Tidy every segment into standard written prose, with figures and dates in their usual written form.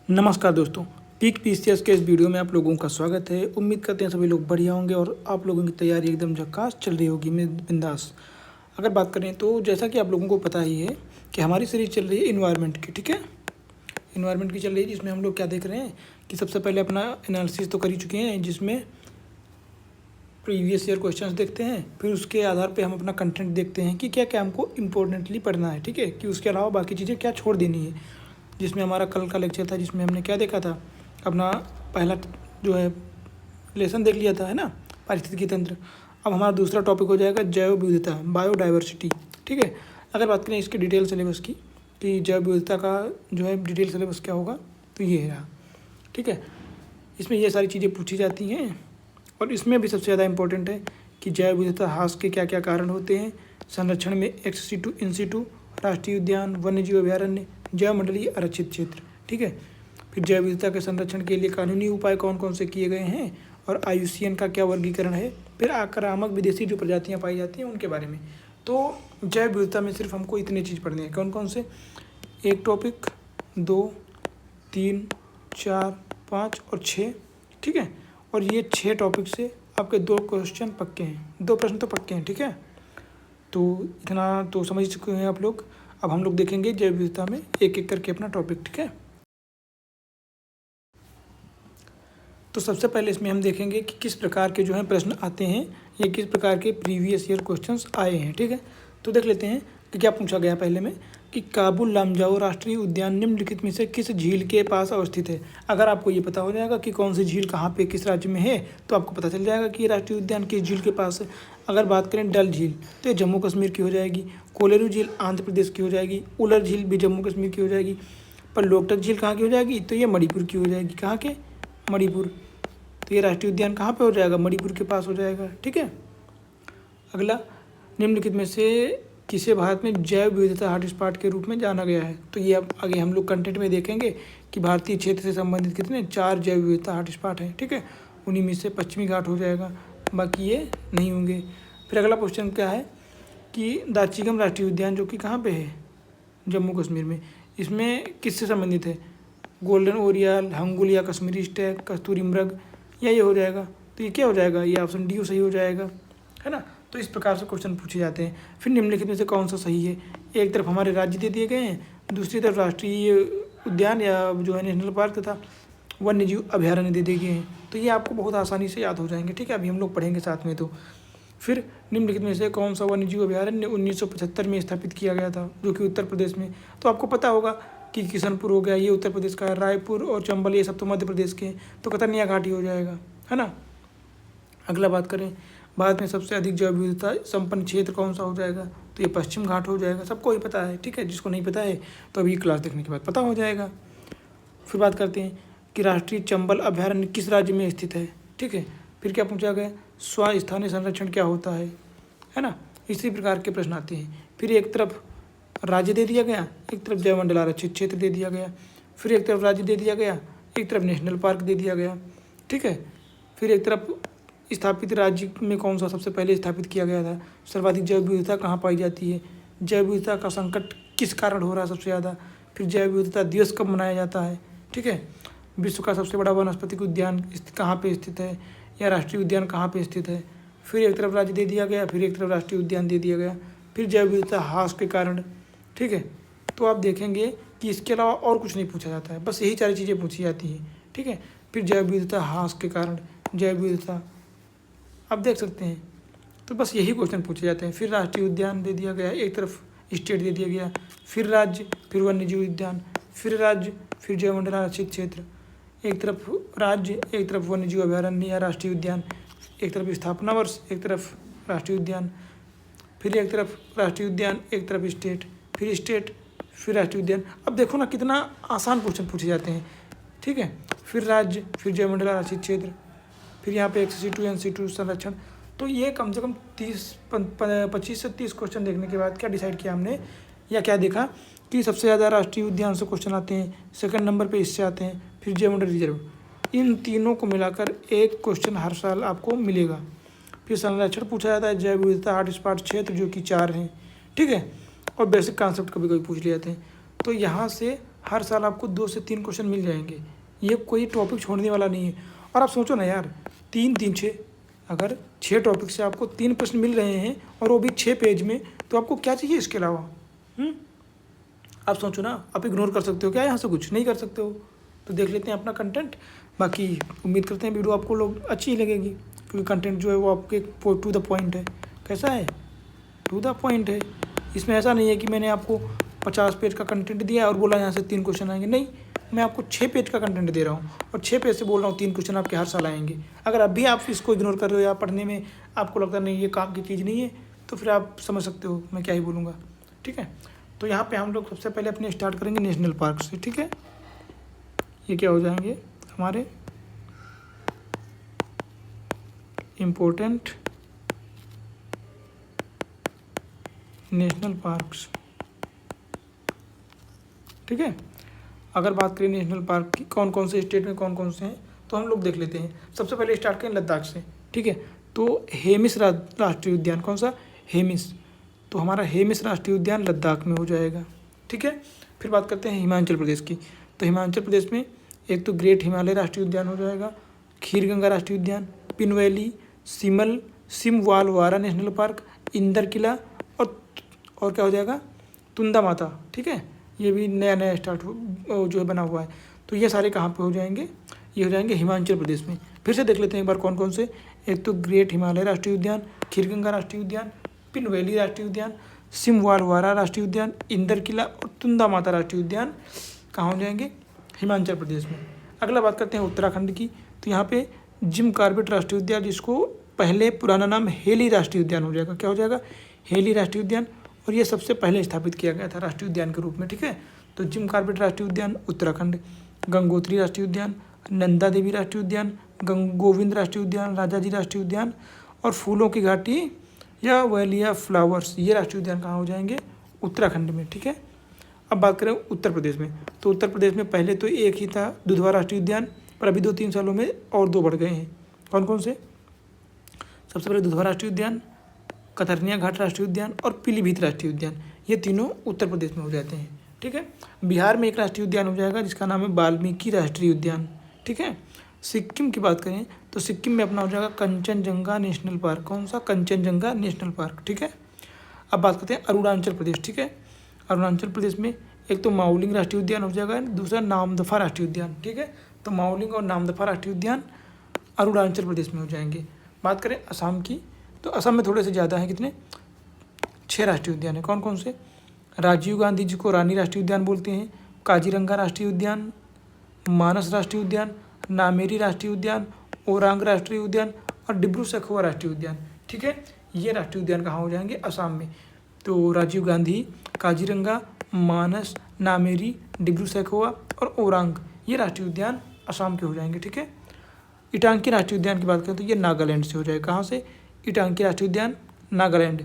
नमस्कार दोस्तों, peak PCS के इस वीडियो में आप लोगों का स्वागत है। उम्मीद करते हैं सभी लोग बढ़िया होंगे और आप लोगों की तैयारी एकदम झक्कास चल रही होगी बिंदास। अगर बात करें तो जैसा कि आप लोगों को पता ही है कि हमारी सीरीज चल रही है इन्वायरमेंट की, ठीक है। इन्वायरमेंट की चल रही है जिसमें हम लोग क्या देख रहे हैं कि सबसे पहले अपना एनालिसिस तो कर ही चुके हैं, जिसमें प्रीवियस ईयर क्वेश्चंस देखते हैं, फिर उसके आधार पे हम अपना कंटेंट देखते हैं कि क्या क्या हमको इम्पोर्टेंटली पढ़ना है, ठीक है, कि उसके अलावा बाकी चीज़ें क्या छोड़ देनी है। जिसमें हमारा कल का लेक्चर था जिसमें हमने क्या देखा था, अपना पहला जो है लेसन देख लिया था, है ना, पारिस्थितिकी तंत्र। अब हमारा दूसरा टॉपिक हो जाएगा जैव विविधता, बायोडाइवर्सिटी, ठीक है। अगर बात करें इसके डिटेल सिलेबस की कि जैव विविधता का जो है डिटेल सिलेबस क्या होगा, तो ये रहा, ठीक है। इसमें ये सारी चीज़ें पूछी जाती हैं और इसमें भी सबसे ज़्यादा इम्पोर्टेंट है कि जैव विविधता ह्रास के क्या क्या कारण होते हैं, संरक्षण में एक्स सिटू इन सिटू, राष्ट्रीय उद्यान, वन्यजीव अभयारण्य, जैव मंडलीय आरक्षित क्षेत्र, ठीक है। फिर जैव विविधता के संरक्षण के लिए कानूनी उपाय कौन कौन से किए गए हैं और IUCN का क्या वर्गीकरण है। फिर आक्रामक विदेशी जो प्रजातियां पाई जाती हैं उनके बारे में। तो जैव विविधता में सिर्फ हमको इतने चीज़ पढ़ने हैं, कौन कौन से, एक टॉपिक, 2, 3, 4, 5 और 6, ठीक है। और ये 6 टॉपिक से आपके 2 क्वेश्चन पक्के हैं, 2 प्रश्न तो पक्के हैं, ठीक है। तो इतना तो समझ चुके हैं आप लोग। अब हम लोग देखेंगे जैव विविधता में एक एक करके अपना टॉपिक, ठीक है। तो सबसे पहले इसमें हम देखेंगे कि किस प्रकार के जो हैं प्रश्न आते हैं या किस प्रकार के प्रीवियस ईयर क्वेश्चंस आए हैं, ठीक है। तो देख लेते हैं कि क्या पूछा गया पहले में कि काबुल लामजाओ राष्ट्रीय उद्यान निम्नलिखित में से किस झील के पास अवस्थित है। अगर आपको ये पता हो जाएगा कि कौन सी झील कहाँ पे किस राज्य में है तो आपको पता चल जाएगा कि ये राष्ट्रीय उद्यान किस झील के पास है। अगर बात करें डल झील तो ये जम्मू कश्मीर की हो जाएगी, कोलेरू झील आंध्र प्रदेश की हो जाएगी, उलर झील भी जम्मू कश्मीर की हो जाएगी, पर लोकटक झील कहाँ की हो जाएगी, तो ये मणिपुर की हो जाएगी। कहाँ के, मणिपुर। तो ये राष्ट्रीय उद्यान कहाँ पे हो जाएगा, मणिपुर के पास हो जाएगा, ठीक है। अगला, निम्नलिखित में से किसे भारत में जैव विविधता हॉटस्पॉट के रूप में जाना गया है। तो ये अब आगे हम लोग कंटेंट में देखेंगे कि भारतीय क्षेत्र से संबंधित कितने 4 जैव विविधता हॉटस्पॉट हैं, ठीक है। उन्हीं में से पश्चिमी घाट हो जाएगा, बाकी ये नहीं होंगे। फिर अगला क्वेश्चन क्या है कि दाचिगम राष्ट्रीय उद्यान जो कि कहाँ पे है, जम्मू कश्मीर में, इसमें किससे संबंधित है, गोल्डन ओरियल, हंगुल या कश्मीरी स्टैग, कस्तूरी मृग, या ये हो जाएगा। तो ये क्या हो जाएगा, ये ऑप्शन डी सही हो जाएगा, है ना। तो इस प्रकार से क्वेश्चन पूछे जाते हैं। फिर निम्नलिखित में से कौन सा सही है, एक तरफ हमारे राज्य दे दिए गए हैं, दूसरी तरफ राष्ट्रीय उद्यान या जो है नेशनल पार्क तथा वन्यजीव अभयारण्य दे दिए गए हैं। तो ये आपको बहुत आसानी से याद हो जाएंगे, ठीक है। अभी हम लोग पढ़ेंगे साथ में। तो फिर निम्नलिखित में से कौन सा वन्यजीव अभयारण्य 1975 में स्थापित किया गया था, जो कि उत्तर प्रदेश में। तो आपको पता होगा कि किशनपुर हो गया, ये उत्तर प्रदेश का है, रायपुर और चंबल ये सब तो मध्य प्रदेश के हैं, तो कतरनिया घाटी हो जाएगा, है ना। अगला बात करें, भारत में सबसे अधिक जैव विविधता संपन्न क्षेत्र कौन सा हो जाएगा, तो ये पश्चिम घाट हो जाएगा। सबको ही पता है, ठीक है। जिसको नहीं पता है तो अभी क्लास देखने के बाद पता हो जाएगा। फिर बात करते हैं कि राष्ट्रीय चंबल अभयारण्य किस राज्य में स्थित है, ठीक है। फिर क्या पूछा गया, स्थानीय संरक्षण क्या होता है ना। इसी प्रकार के प्रश्न आते हैं। फिर एक तरफ राज्य दे दिया गया, एक तरफ जैव मंडल आरक्षित क्षेत्र दे दिया गया, फिर एक तरफ राज्य दे दिया गया, एक तरफ नेशनल पार्क दे दिया गया, ठीक है। फिर एक तरफ स्थापित राज्य में कौन सा सबसे पहले स्थापित किया गया था, सर्वाधिक जैव विविधता कहाँ पाई जाती है, जैव विविधता का संकट किस कारण हो रहा है सबसे ज़्यादा, फिर जैव विविधता दिवस कब मनाया जाता है, ठीक है। विश्व का सबसे बड़ा वनस्पतिक उद्यान कहाँ पे स्थित है या राष्ट्रीय उद्यान कहाँ पे स्थित है। फिर एक तरफ राज्य दे दिया गया, फिर एक तरफ राष्ट्रीय उद्यान दे दिया गया, फिर जैव विविधता ह्रास के कारण, ठीक है। तो आप देखेंगे कि इसके अलावा और कुछ नहीं पूछा जाता है, बस यही सारी चीज़ें पूछी जाती हैं, ठीक है। फिर जैव विविधता ह्रास के कारण, जैव विविधता आप देख सकते हैं, तो बस यही क्वेश्चन पूछे जाते हैं। फिर राष्ट्रीय उद्यान दे दिया गया, एक तरफ स्टेट दे दिया गया, फिर राज्य, फिर वन्यजीव उद्यान, फिर राज्य, फिर जैव मंडल आरक्षित क्षेत्र, एक तरफ राज्य, एक तरफ वन्यजीव अभयारण्य या राष्ट्रीय उद्यान, एक तरफ स्थापना वर्ष, एक तरफ राष्ट्रीय उद्यान, फिर एक तरफ राष्ट्रीय उद्यान, एक तरफ स्टेट, फिर स्टेट, फिर राष्ट्रीय उद्यान। अब देखो ना कितना आसान क्वेश्चन पूछे जाते हैं, ठीक है। फिर राज्य, फिर जैव मंडल आरक्षित क्षेत्र, फिर यहाँ पे एक्स सिटू एन सिटू संरक्षण। तो ये कम से कम 25 से 30 क्वेश्चन देखने के बाद क्या डिसाइड किया हमने, या क्या देखा कि सबसे ज़्यादा राष्ट्रीय उद्यान से क्वेश्चन आते हैं, सेकंड नंबर पे इससे आते हैं, फिर जैव मंडल रिजर्व। इन तीनों को मिलाकर एक क्वेश्चन हर साल आपको मिलेगा। फिर संरक्षण पूछा जाता है, जैव विविधता हॉटस्पॉट क्षेत्र जो कि 4 हैं, ठीक है। और बेसिक कॉन्सेप्ट कभी कभी पूछ लिए जाते हैं। तो यहाँ से हर साल आपको 2 से 3 क्वेश्चन मिल जाएंगे, ये कोई टॉपिक छोड़ने वाला नहीं है। और आप सोचो ना यार, 3 3 6, अगर 6 टॉपिक से आपको 3 प्रश्न मिल रहे हैं और वो भी 6 पेज में, तो आपको क्या चाहिए इसके अलावा? आप सोचो ना, आप इग्नोर कर सकते हो क्या यहाँ से? कुछ नहीं कर सकते हो। तो देख लेते हैं अपना कंटेंट। बाकी उम्मीद करते हैं वीडियो आपको लोग अच्छी ही लगेगी, क्योंकि कंटेंट जो है वो आपके टू द पॉइंट है। कैसा है? टू द पॉइंट है। इसमें ऐसा नहीं है कि मैंने आपको 50 पेज का कंटेंट दिया और बोला यहाँ से 3 क्वेश्चन आएंगे। नहीं, मैं आपको 6 पेज का कंटेंट दे रहा हूँ और 6 पेज से बोल रहा हूँ 3 क्वेश्चन आपके हर साल आएंगे। अगर अभी आप इसको इग्नोर कर रहे हो या पढ़ने में आपको लगता नहीं ये काम की चीज़ नहीं है, तो फिर आप समझ सकते हो मैं क्या ही बोलूँगा। ठीक है, तो यहाँ पे हम लोग सबसे पहले अपने स्टार्ट करेंगे नेशनल पार्क से। ठीक है, ये क्या हो जाएंगे हमारे इम्पोर्टेंट नेशनल पार्क्स। ठीक है, अगर बात करें नेशनल पार्क की, कौन कौन से स्टेट में कौन कौन से हैं, तो हम लोग देख लेते हैं। सबसे पहले स्टार्ट करें लद्दाख से। ठीक है, तो हेमिस राष्ट्रीय उद्यान, कौन सा? हेमिस। तो हमारा हेमिस राष्ट्रीय उद्यान लद्दाख में हो जाएगा। ठीक है, फिर बात करते हैं हिमाचल प्रदेश की। तो हिमाचल प्रदेश में एक तो ग्रेट हिमालय राष्ट्रीय उद्यान हो जाएगा, खीर गंगा राष्ट्रीय उद्यान, Pin valley, Simbalbara national park, Inder Kila और क्या हो जाएगा? तुंदा माता। ठीक है, ये भी नया नया स्टार्ट जो है बना हुआ है। तो ये सारे कहाँ पे हो जाएंगे? ये हो जाएंगे हिमाचल प्रदेश में। फिर से देख लेते हैं एक बार कौन कौन से। एक तो ग्रेट हिमालय राष्ट्रीय उद्यान, खीर गंगा राष्ट्रीय उद्यान, पिन वैली राष्ट्रीय उद्यान, सिमवालवारा राष्ट्रीय उद्यान, इंदर किला और तुंदा माता राष्ट्रीय उद्यान कहाँ हो जाएंगे? हिमाचल प्रदेश में। अगला बात करते हैं उत्तराखंड की। तो यहाँ पे जिम कॉर्बेट राष्ट्रीय उद्यान, जिसको पहले पुराना नाम हेली राष्ट्रीय उद्यान हो जाएगा। क्या हो जाएगा? हेली राष्ट्रीय उद्यान। और ये सबसे पहले स्थापित किया गया था राष्ट्रीय उद्यान के रूप में। ठीक है, तो जिम कॉर्बेट राष्ट्रीय उद्यान उत्तराखंड, गंगोत्री राष्ट्रीय उद्यान, नंदा देवी राष्ट्रीय उद्यान, गोविंद राष्ट्रीय उद्यान, राजाजी राष्ट्रीय उद्यान और फूलों की घाटी या वैलिया फ्लावर्स, ये राष्ट्रीय उद्यान कहाँ हो जाएंगे? उत्तराखंड में। ठीक है, अब बात करें उत्तर प्रदेश में। तो उत्तर प्रदेश में पहले तो एक ही था दुधवा राष्ट्रीय उद्यान, पर अभी 2-3 सालों में और 2 बढ़ गए हैं। कौन कौन से? सबसे पहले दुधवा राष्ट्रीय उद्यान, कतरनिया घाट राष्ट्रीय उद्यान और पीलीभीत राष्ट्रीय उद्यान, ये तीनों उत्तर प्रदेश में हो जाते हैं। ठीक है, बिहार में एक राष्ट्रीय उद्यान हो जाएगा जिसका नाम है वाल्मीकि राष्ट्रीय उद्यान। ठीक है, सिक्किम की बात करें तो सिक्किम में अपना हो जाएगा कंचनजंगा नेशनल पार्क। कौन सा? Kanchenjunga national park. ठीक है, अब बात करते हैं अरुणाचल प्रदेश। ठीक है, अरुणाचल प्रदेश में एक तो माउलिंग राष्ट्रीय उद्यान हो जाएगा, दूसरा नामदफा राष्ट्रीय उद्यान। ठीक है, तो माउलिंग और नामदफा राष्ट्रीय उद्यान अरुणाचल प्रदेश में हो जाएंगे। बात करें असम की, तो असम में थोड़े से ज़्यादा हैं। कितने? 6 राष्ट्रीय उद्यान हैं। कौन कौन से? राजीव गांधी जी को रानी राष्ट्रीय उद्यान बोलते हैं, काजीरंगा राष्ट्रीय उद्यान, मानस राष्ट्रीय उद्यान, नामेरी राष्ट्रीय उद्यान, ओरांग राष्ट्रीय उद्यान और डिब्रू सैखोवा राष्ट्रीय उद्यान। ठीक है, ये राष्ट्रीय उद्यान कहाँ हो जाएंगे? असम में। तो राजीव गांधी, काजीरंगा, मानस, नामेरी, डिब्रू सैखोवा और ओरांग, ये राष्ट्रीय उद्यान असम के हो जाएंगे। ठीक है, इटांकी राष्ट्रीय उद्यान की बात करें तो ये नागालैंड से हो जाएगा। कहाँ से? इटांकी राष्ट्रीय उद्यान नागालैंड।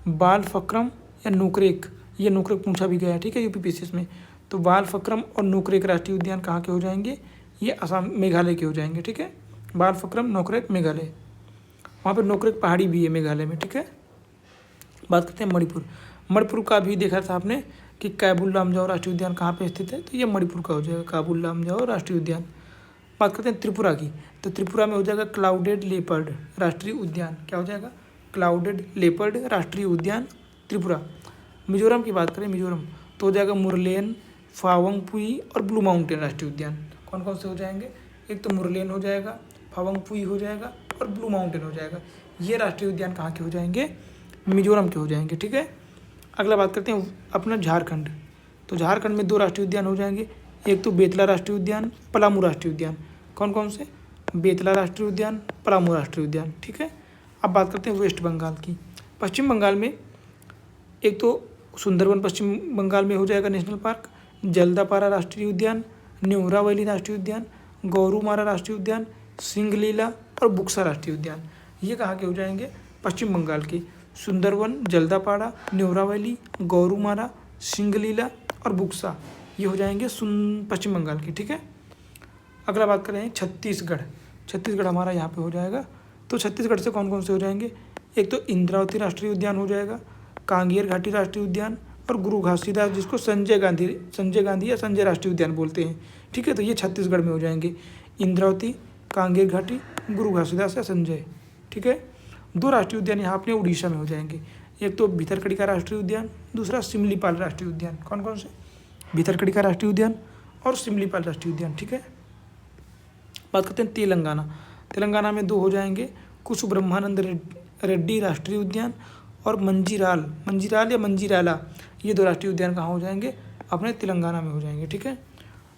बालफक्रम या नोकरेक, ये नोकरेक पूछा भी गया है। ठीक है, यूपीपीसीएस में। तो बालफक्रम और नोकरेक राष्ट्रीय उद्यान कहाँ के हो जाएंगे? ये असम मेघालय के हो जाएंगे। ठीक है, बालफक्रम, नोकरेक, मेघालय। वहाँ पर नोकरेक पहाड़ी भी है मेघालय में। ठीक है, बात करते हैं मणिपुर। मणिपुर का भी देखा था आपने कि कैबुल लामजाओ राष्ट्रीय उद्यान कहाँ पे स्थित है, तो ये मणिपुर का हो जाएगा, काबुल लामजाओ राष्ट्रीय उद्यान। बात करते हैं त्रिपुरा की। तो त्रिपुरा में हो जाएगा क्लाउडेड लेपर्ड राष्ट्रीय उद्यान। क्या हो जाएगा? क्लाउडेड लेपर्ड राष्ट्रीय उद्यान त्रिपुरा। मिजोरम की बात करें, मिजोरम तो हो जाएगा मुरलेन, फावंगपुई और ब्लू माउंटेन राष्ट्रीय उद्यान। कौन कौन से हो जाएंगे? एक तो मुरलेन हो जाएगा, फावंगपुई हो जाएगा और ब्लू माउंटेन हो जाएगा। ये राष्ट्रीय उद्यान कहाँ के हो जाएंगे? मिजोरम के हो जाएंगे। ठीक है, अगला बात करते हैं अपना झारखंड। तो झारखंड में 2 राष्ट्रीय उद्यान हो जाएंगे, एक तो बेतला राष्ट्रीय उद्यान, पलामू राष्ट्रीय उद्यान। कौन कौन से? बेतला राष्ट्रीय उद्यान, पलामू राष्ट्रीय उद्यान। ठीक है, अब बात करते हैं वेस्ट बंगाल की। पश्चिम बंगाल में एक तो सुंदरवन पश्चिम बंगाल में हो जाएगा नेशनल पार्क, जल्दापारा राष्ट्रीय उद्यान, न्यूरा वैली राष्ट्रीय उद्यान, गौरूमारा राष्ट्रीय उद्यान, सिंगलीला और बुक्सा राष्ट्रीय उद्यान। ये कहाँ के हो जाएंगे? पश्चिम बंगाल के। सुंदरवन, जल्दापाड़ा, न्यूरा वैली, गौरूमारा, सिंगलीला और बुक्सा, ये हो जाएंगे पश्चिम बंगाल की। ठीक है, अगला बात करें छत्तीसगढ़। छत्तीसगढ़ हमारा यहाँ पे हो जाएगा। तो छत्तीसगढ़ से कौन कौन से हो जाएंगे? एक तो इंद्रावती राष्ट्रीय उद्यान हो जाएगा, कांगेर घाटी राष्ट्रीय उद्यान, और गुरु घासीदास जिसको संजय गांधी या संजय राष्ट्रीय उद्यान बोलते हैं, ठीक है। तो ये छत्तीसगढ़ में हो जाएंगे, इंद्रावती, कांगेर घाटी, गुरु घासीदास या संजय, ठीक है। 2 राष्ट्रीय उद्यान यहाँ अपने उड़ीसा में हो जाएंगे, एक तो भितरकनिका राष्ट्रीय उद्यान, दूसरा सिमलीपाल राष्ट्रीय उद्यान। कौन कौन से? भितरकनिका राष्ट्रीय उद्यान और सिमलीपाल राष्ट्रीय उद्यान, ठीक है। बात करते हैं तेलंगाना में 2 हो जाएंगे, कुसु ब्रह्मानंद रेड्डी राष्ट्रीय उद्यान और मंजीराल या मंजीराला, ये 2 राष्ट्रीय उद्यान कहाँ हो जाएंगे? अपने तेलंगाना में हो जाएंगे, ठीक है।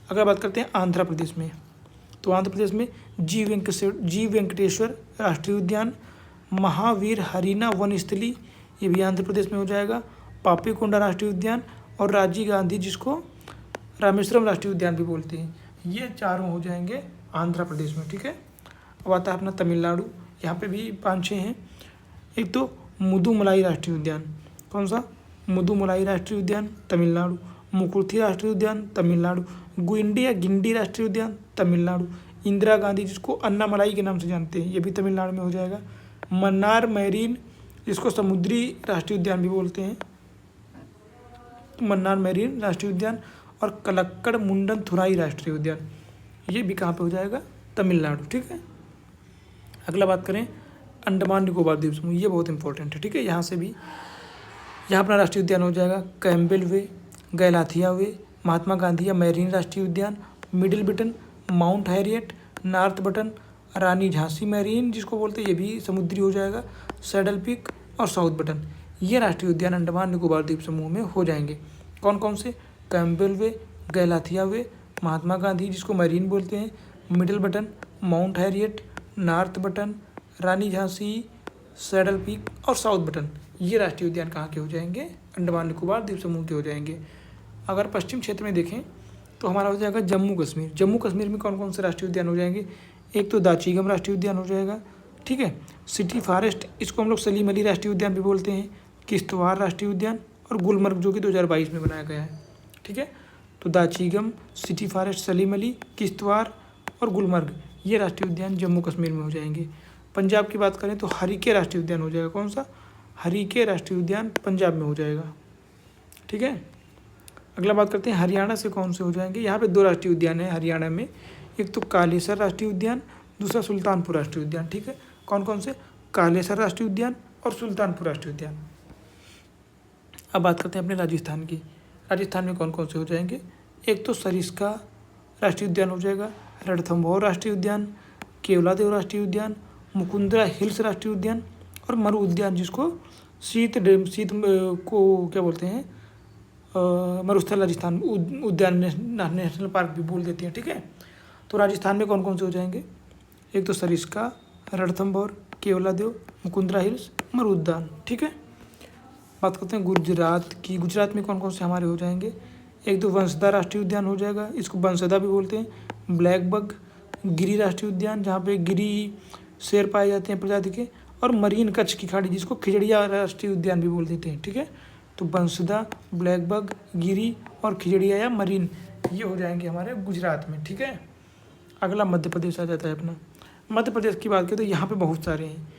अगर बात करते हैं आंध्र प्रदेश में, तो आंध्र प्रदेश में जी वेंकटेश्वर राष्ट्रीय उद्यान, महावीर हरीना वन स्थली, ये भी आंध्र प्रदेश में हो जाएगा, पापीकोंडा राष्ट्रीय उद्यान और राजीव गांधी जिसको रामेश्वरम राष्ट्रीय उद्यान भी बोलते हैं, ये 4 हो जाएंगे आंध्र प्रदेश में, ठीक है। अब आता है अपना तमिलनाडु, यहाँ पे भी 5-6 हैं। एक तो मुदुमलाई राष्ट्रीय उद्यान, कौन सा? मुदुमलाई राष्ट्रीय उद्यान तमिलनाडु, मुकुर्थी राष्ट्रीय उद्यान तमिलनाडु, गुइंडी या गिंडी राष्ट्रीय उद्यान तमिलनाडु, इंदिरा गांधी जिसको अन्नामलाई के नाम से जानते हैं, ये भी तमिलनाडु में हो जाएगा, मन्नार मैरीन जिसको समुद्री राष्ट्रीय उद्यान भी बोलते हैं, मन्नार मैरीन राष्ट्रीय उद्यान, और कलक्कड़ मुंडन थुराई राष्ट्रीय उद्यान, ये भी कहाँ पे हो जाएगा? तमिलनाडु, ठीक है। अगला बात करें अंडमान निकोबार द्वीप समूह, ये बहुत इंपॉर्टेंट है, ठीक है। यहाँ से भी यहाँ अपना राष्ट्रीय उद्यान हो जाएगा कैम्पबेल वे, गैलाथिया वे, महात्मा गांधी या मैरीन राष्ट्रीय उद्यान, Middle Button, Mount Harriet, North Button, Rani Jhansi marine जिसको बोलते हैं, ये भी समुद्री हो जाएगा, सैडल पीक और साउथ बटन, ये राष्ट्रीय उद्यान अंडमान निकोबार द्वीप समूह में हो जाएंगे। कौन कौन से? कैम्पबेल वे, गैलाथिया वे, महात्मा गांधी जिसको मैरीन बोलते हैं, Middle Button, Mount Harriet, North Button, Rani Jhansi, Saddle Peak और साउथ बटन, ये राष्ट्रीय उद्यान कहाँ के हो जाएंगे? अंडमान निकोबार द्वीप समूह के हो जाएंगे। अगर पश्चिम क्षेत्र में देखें तो हमारा हो जाएगा जम्मू कश्मीर में कौन कौन से राष्ट्रीय उद्यान हो जाएंगे? एक तो दाचीगम राष्ट्रीय उद्यान हो जाएगा, ठीक है। सिटी फॉरेस्ट, इसको हम लोग सलीम अली राष्ट्रीय उद्यान भी बोलते हैं, किश्तवाड़ राष्ट्रीय उद्यान और गुलमर्ग जो कि 2022 में बनाया गया है, ठीक है। तो दाचीगम, सिटी फॉरेस्ट, सलीम अली, किश्तवाड़ और गुलमर्ग, ये राष्ट्रीय उद्यान जम्मू कश्मीर में हो जाएंगे। पंजाब की बात करें तो हरीके राष्ट्रीय उद्यान हो जाएगा, कौन सा? हरीके राष्ट्रीय उद्यान पंजाब में हो जाएगा, ठीक है। अगला बात करते हैं हरियाणा से कौन से हो जाएंगे। यहाँ पे 2 राष्ट्रीय उद्यान है हरियाणा में, एक तो कालेसर राष्ट्रीय उद्यान, दूसरा सुल्तानपुर राष्ट्रीय उद्यान, ठीक है। कौन कौन से? कालेसर राष्ट्रीय उद्यान और सुल्तानपुर राष्ट्रीय उद्यान। अब बात करते हैं अपने राजस्थान की। राजस्थान में कौन कौन से हो जाएंगे? एक तो सरिस्का राष्ट्रीय उद्यान हो जाएगा, रणथंभौर राष्ट्रीय उद्यान, केवलादेव राष्ट्रीय उद्यान, मुकुंदरा हिल्स राष्ट्रीय उद्यान और मरु उद्यान जिसको शीत को क्या बोलते हैं, मरुस्थल राजस्थान उद्यान नेशनल पार्क भी बोल देते हैं, ठीक है। तो राजस्थान में कौन कौन से हो जाएंगे? एक तो सरिस्का, रणथंभौर, केवलादेव, मुकुंदरा हिल्स, मरु उद्यान, ठीक है। बात करते हैं गुजरात की। गुजरात में कौन कौन से हमारे हो जाएंगे? एक तो वंसदा राष्ट्रीय उद्यान हो जाएगा, इसको बंसदा भी बोलते हैं, ब्लैकबक गिरी राष्ट्रीय उद्यान जहाँ पे गिरी शेर पाए जाते हैं प्रजाति के, और मरीन कच्छ की खाड़ी जिसको खिजड़िया राष्ट्रीय उद्यान भी बोल देते हैं, ठीक है। तो बंसदा, ब्लैकबक, गिरी और खिजड़िया या मरीन, ये हो जाएंगे हमारे गुजरात में, ठीक है। अगला मध्य प्रदेश आ जाता है अपना। मध्य प्रदेश की बात करें तो यहाँ पे बहुत सारे हैं।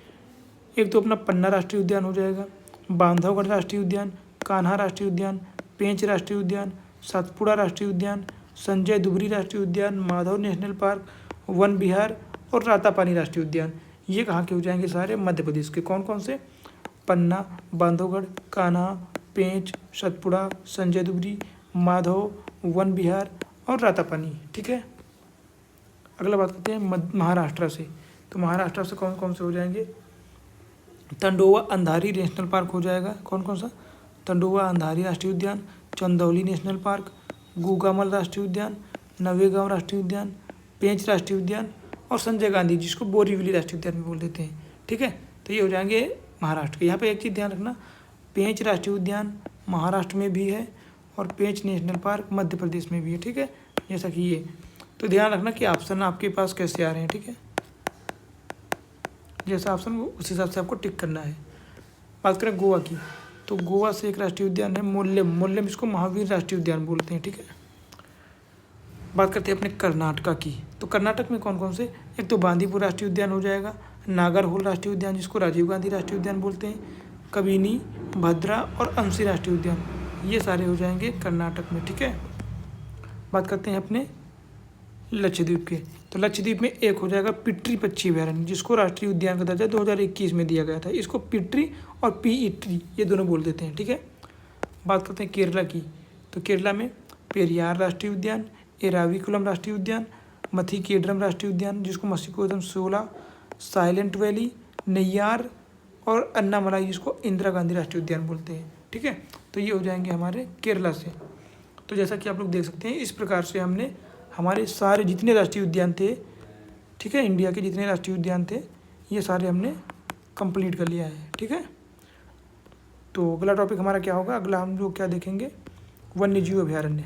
एक तो अपना पन्ना राष्ट्रीय उद्यान हो जाएगा, बांधवगढ़ राष्ट्रीय उद्यान, कान्हा राष्ट्रीय उद्यान, पेंच राष्ट्रीय उद्यान, सतपुड़ा राष्ट्रीय उद्यान, संजय दुबरी राष्ट्रीय उद्यान, माधव नेशनल पार्क, वन विहार और रातापानी राष्ट्रीय उद्यान, ये कहाँ के हो जाएंगे? सारे मध्य प्रदेश के। कौन कौन से? पन्ना, बांधवगढ़, कान्हा, पेंच, सतपुड़ा, संजय दुबरी, माधव, वन विहार और रातापानी, ठीक है। अगला बात करते हैं महाराष्ट्र से। तो महाराष्ट्र से कौन कौन से हो जाएंगे? तंडोवा अंधारी नेशनल पार्क हो जाएगा, कौन कौन सा? तंडोवा अंधारी राष्ट्रीय उद्यान, चंदौली नेशनल पार्क, गुगामल राष्ट्रीय उद्यान, नवेगांव राष्ट्रीय उद्यान, पेंच राष्ट्रीय उद्यान और संजय गांधी जिसको बोरीवली राष्ट्रीय उद्यान भी बोल देते हैं, ठीक है। तो ये हो जाएंगे महाराष्ट्र के। यहाँ पे एक चीज़ ध्यान रखना, पेंच राष्ट्रीय उद्यान महाराष्ट्र में भी है और पेंच नेशनल पार्क मध्य प्रदेश में भी है, ठीक है। जैसा कि ये, तो ध्यान रखना कि ऑप्शन आपके पास कैसे आ रहे हैं, ठीक है। जैसा ऑप्शन वो उस हिसाब से आपको टिक करना है। बात करें गोवा की, तो गोवा से एक राष्ट्रीय उद्यान है मोल्लेम, इसको महावीर राष्ट्रीय उद्यान बोलते हैं, ठीक है। बात करते हैं अपने कर्नाटका की। तो कर्नाटक में कौन कौन से? एक तो बांदीपुर राष्ट्रीय उद्यान हो जाएगा, नागरहोल राष्ट्रीय उद्यान जिसको राजीव गांधी राष्ट्रीय उद्यान बोलते हैं, कबिनी, भद्रा और अंशी राष्ट्रीय उद्यान, ये सारे हो जाएंगे कर्नाटक में। ठीक है, बात करते हैं अपने लक्षद्वीप के। तो लक्षद्वीप में एक हो जाएगा पिटरी पक्षी अभयारण्य, जिसको राष्ट्रीय उद्यान का दर्जा 2021 में दिया गया था। इसको पिटरी और पीईटी ये दोनों बोल देते हैं। ठीक है, बात करते हैं केरला की। तो केरला में पेरियार राष्ट्रीय उद्यान, एराविकुलम राष्ट्रीय उद्यान, मथिकेडरम राष्ट्रीय उद्यान जिसको मसिकोदम शोला, साइलेंट वैली, नैयार और अन्नामलाई जिसको इंदिरा गांधी राष्ट्रीय उद्यान बोलते हैं। ठीक है, तो ये हो जाएंगे हमारे केरला से। तो जैसा कि आप लोग देख सकते हैं, इस प्रकार से हमने हमारे सारे जितने राष्ट्रीय उद्यान थे, ठीक है, इंडिया के जितने राष्ट्रीय उद्यान थे ये सारे हमने कंप्लीट कर लिया है। ठीक है, तो अगला टॉपिक हमारा क्या होगा, अगला हम लोग क्या देखेंगे, वन्य जीव अभयारण्य।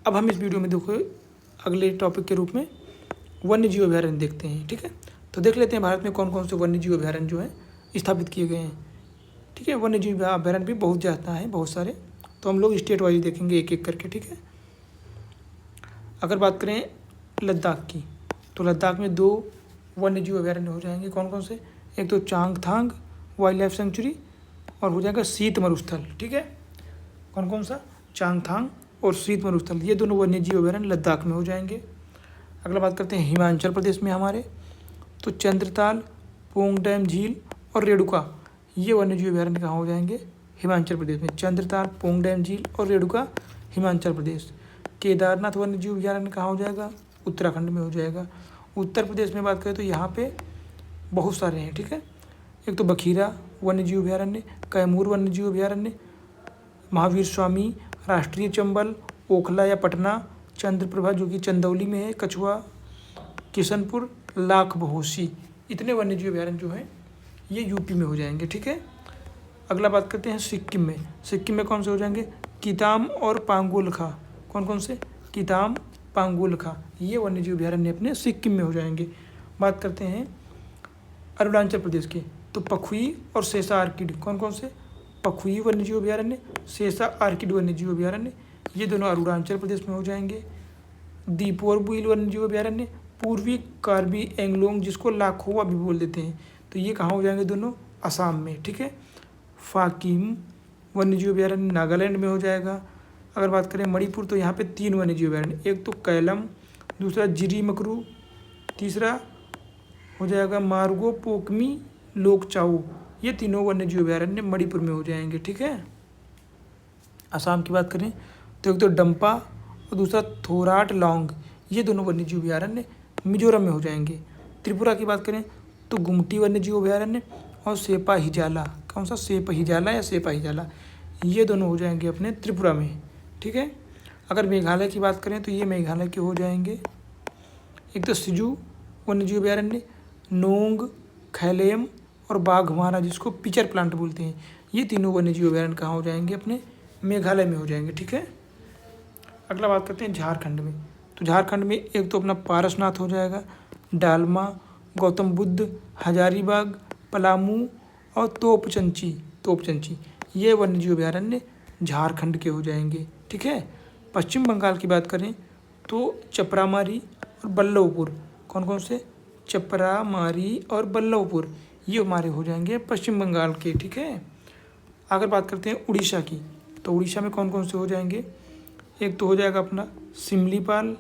अब हम इस वीडियो में देखो अगले टॉपिक के रूप में वन्य जीव अभयारण्य देखते हैं। ठीक है, तो देख लेते हैं भारत में कौन कौन से वन्य जीव अभयारण्य जो है स्थापित किए गए हैं। ठीक है, वन्य जीव अभयारण्य भी बहुत ज़्यादा है, बहुत सारे, तो हम लोग स्टेट वाइज देखेंगे एक एक करके। ठीक है, अगर बात करें लद्दाख की, तो लद्दाख में 2 वन्य जीव अभयारण्य हो जाएंगे। कौन कौन से, एक तो चांगथांग वाइल्ड लाइफ सेंचुरी और हो जाएगा शीत मरुस्थल। ठीक है, कौन कौन सा, चांगथांग और शीत मरुस्थल, ये दोनों वन्य जीव अभयारण्य लद्दाख में हो जाएंगे। अगला बात करते हैं हिमाचल प्रदेश में हमारे, तो चंद्रताल, पोंग डैम झील और रेणुका, ये वन्य जीव अभयारण्य कहाँ हो जाएंगे, हिमाचल प्रदेश में। चंद्रताल, पोंग डैम झील और रेणुका हिमाचल प्रदेश। केदारनाथ वन्य जीव अभयारण्य कहाँ हो जाएगा, उत्तराखंड में हो जाएगा। उत्तर प्रदेश में बात करें तो यहाँ पे बहुत सारे हैं। ठीक है, एक तो बखीरा वन्य जीव अभयारण्य, कैमूर वन्य जीव अभयारण्य, महावीर स्वामी राष्ट्रीय चंबल, ओखला या पटना, चंद्रप्रभा जो कि चंदौली में है, कछुआ, किशनपुर, लाख बहोसी, इतने वन्य जीव अभयारण्य जो हैं ये यूपी में हो जाएंगे। ठीक है, अगला बात करते हैं सिक्किम में। सिक्किम में कौन से हो जाएंगे, किताम और पांगोलखा, कौन कौन से, किताम, पांगोलखा, ये वन्य जीव अभयारण्य अपने सिक्किम में हो जाएंगे। बात करते हैं अरुणाचल प्रदेश के, तो पखुई और सेसा आर्किड, कौन कौन से, पखुई वन्य जीव अभयारण्य, सेसा आर्किड वन्य जीव अभयारण्य, ये दोनों अरुणाचल प्रदेश में हो जाएंगे। दीपोर बुइल वन्य जीव अभयारण्य, पूर्वी कार्बी एंगलोंग जिसको लाखोवा भी बोल देते हैं, तो ये कहाँ हो जाएंगे दोनों, असम में। ठीक है, फाकिम वन्य जीव अभयारण्य नागालैंड में हो जाएगा। अगर बात करें मणिपुर, तो यहाँ पे 3 वन्य जीव अभयारण्य, एक तो कैलम, दूसरा जिरी मकरू, तीसरा हो जाएगा मार्गो पोकमी लोकचाऊ, ये तीनों वन्य जीव अभयारण्य मणिपुर में हो जाएंगे। ठीक है, असम की बात करें तो एक तो डंपा और दूसरा थोराट लॉन्ग, ये दोनों वन्य जीव अभयारण्य मिजोरम में हो जाएंगे। त्रिपुरा की बात करें तो गुमटी वन्य जीव अभयारण्य और सेपा हिजाला, कौन सा, सेपा हिजाला या सेपा हिजाला, ये दोनों हो जाएंगे अपने त्रिपुरा में। ठीक है, अगर मेघालय की बात करें तो ये मेघालय के हो जाएंगे, एक तो सिजू वन्य जीव अभयारण्य, नोंग, खैलेम और बाघमारा जिसको पिचर प्लांट बोलते हैं, ये तीनों वन्य जीव अभयारण्य कहाँ हो जाएंगे, अपने मेघालय में हो जाएंगे। ठीक है, अगला बात करते हैं झारखंड में। तो झारखंड में एक तो अपना पारसनाथ हो जाएगा, डालमा, गौतम बुद्ध, हजारीबाग, पलामू और तोपचंची, ये वन्य जीव अभयारण्य झारखंड के हो जाएंगे। ठीक है, पश्चिम बंगाल की बात करें तो चपरामारी और बल्लभपुर, कौन कौन से, चपरामारी और बल्लभपुर, ये हमारे हो जाएंगे पश्चिम बंगाल के। ठीक है, अगर बात करते हैं उड़ीसा की, तो उड़ीसा में कौन कौन से हो जाएंगे, एक तो हो जाएगा अपना सिमलीपाल,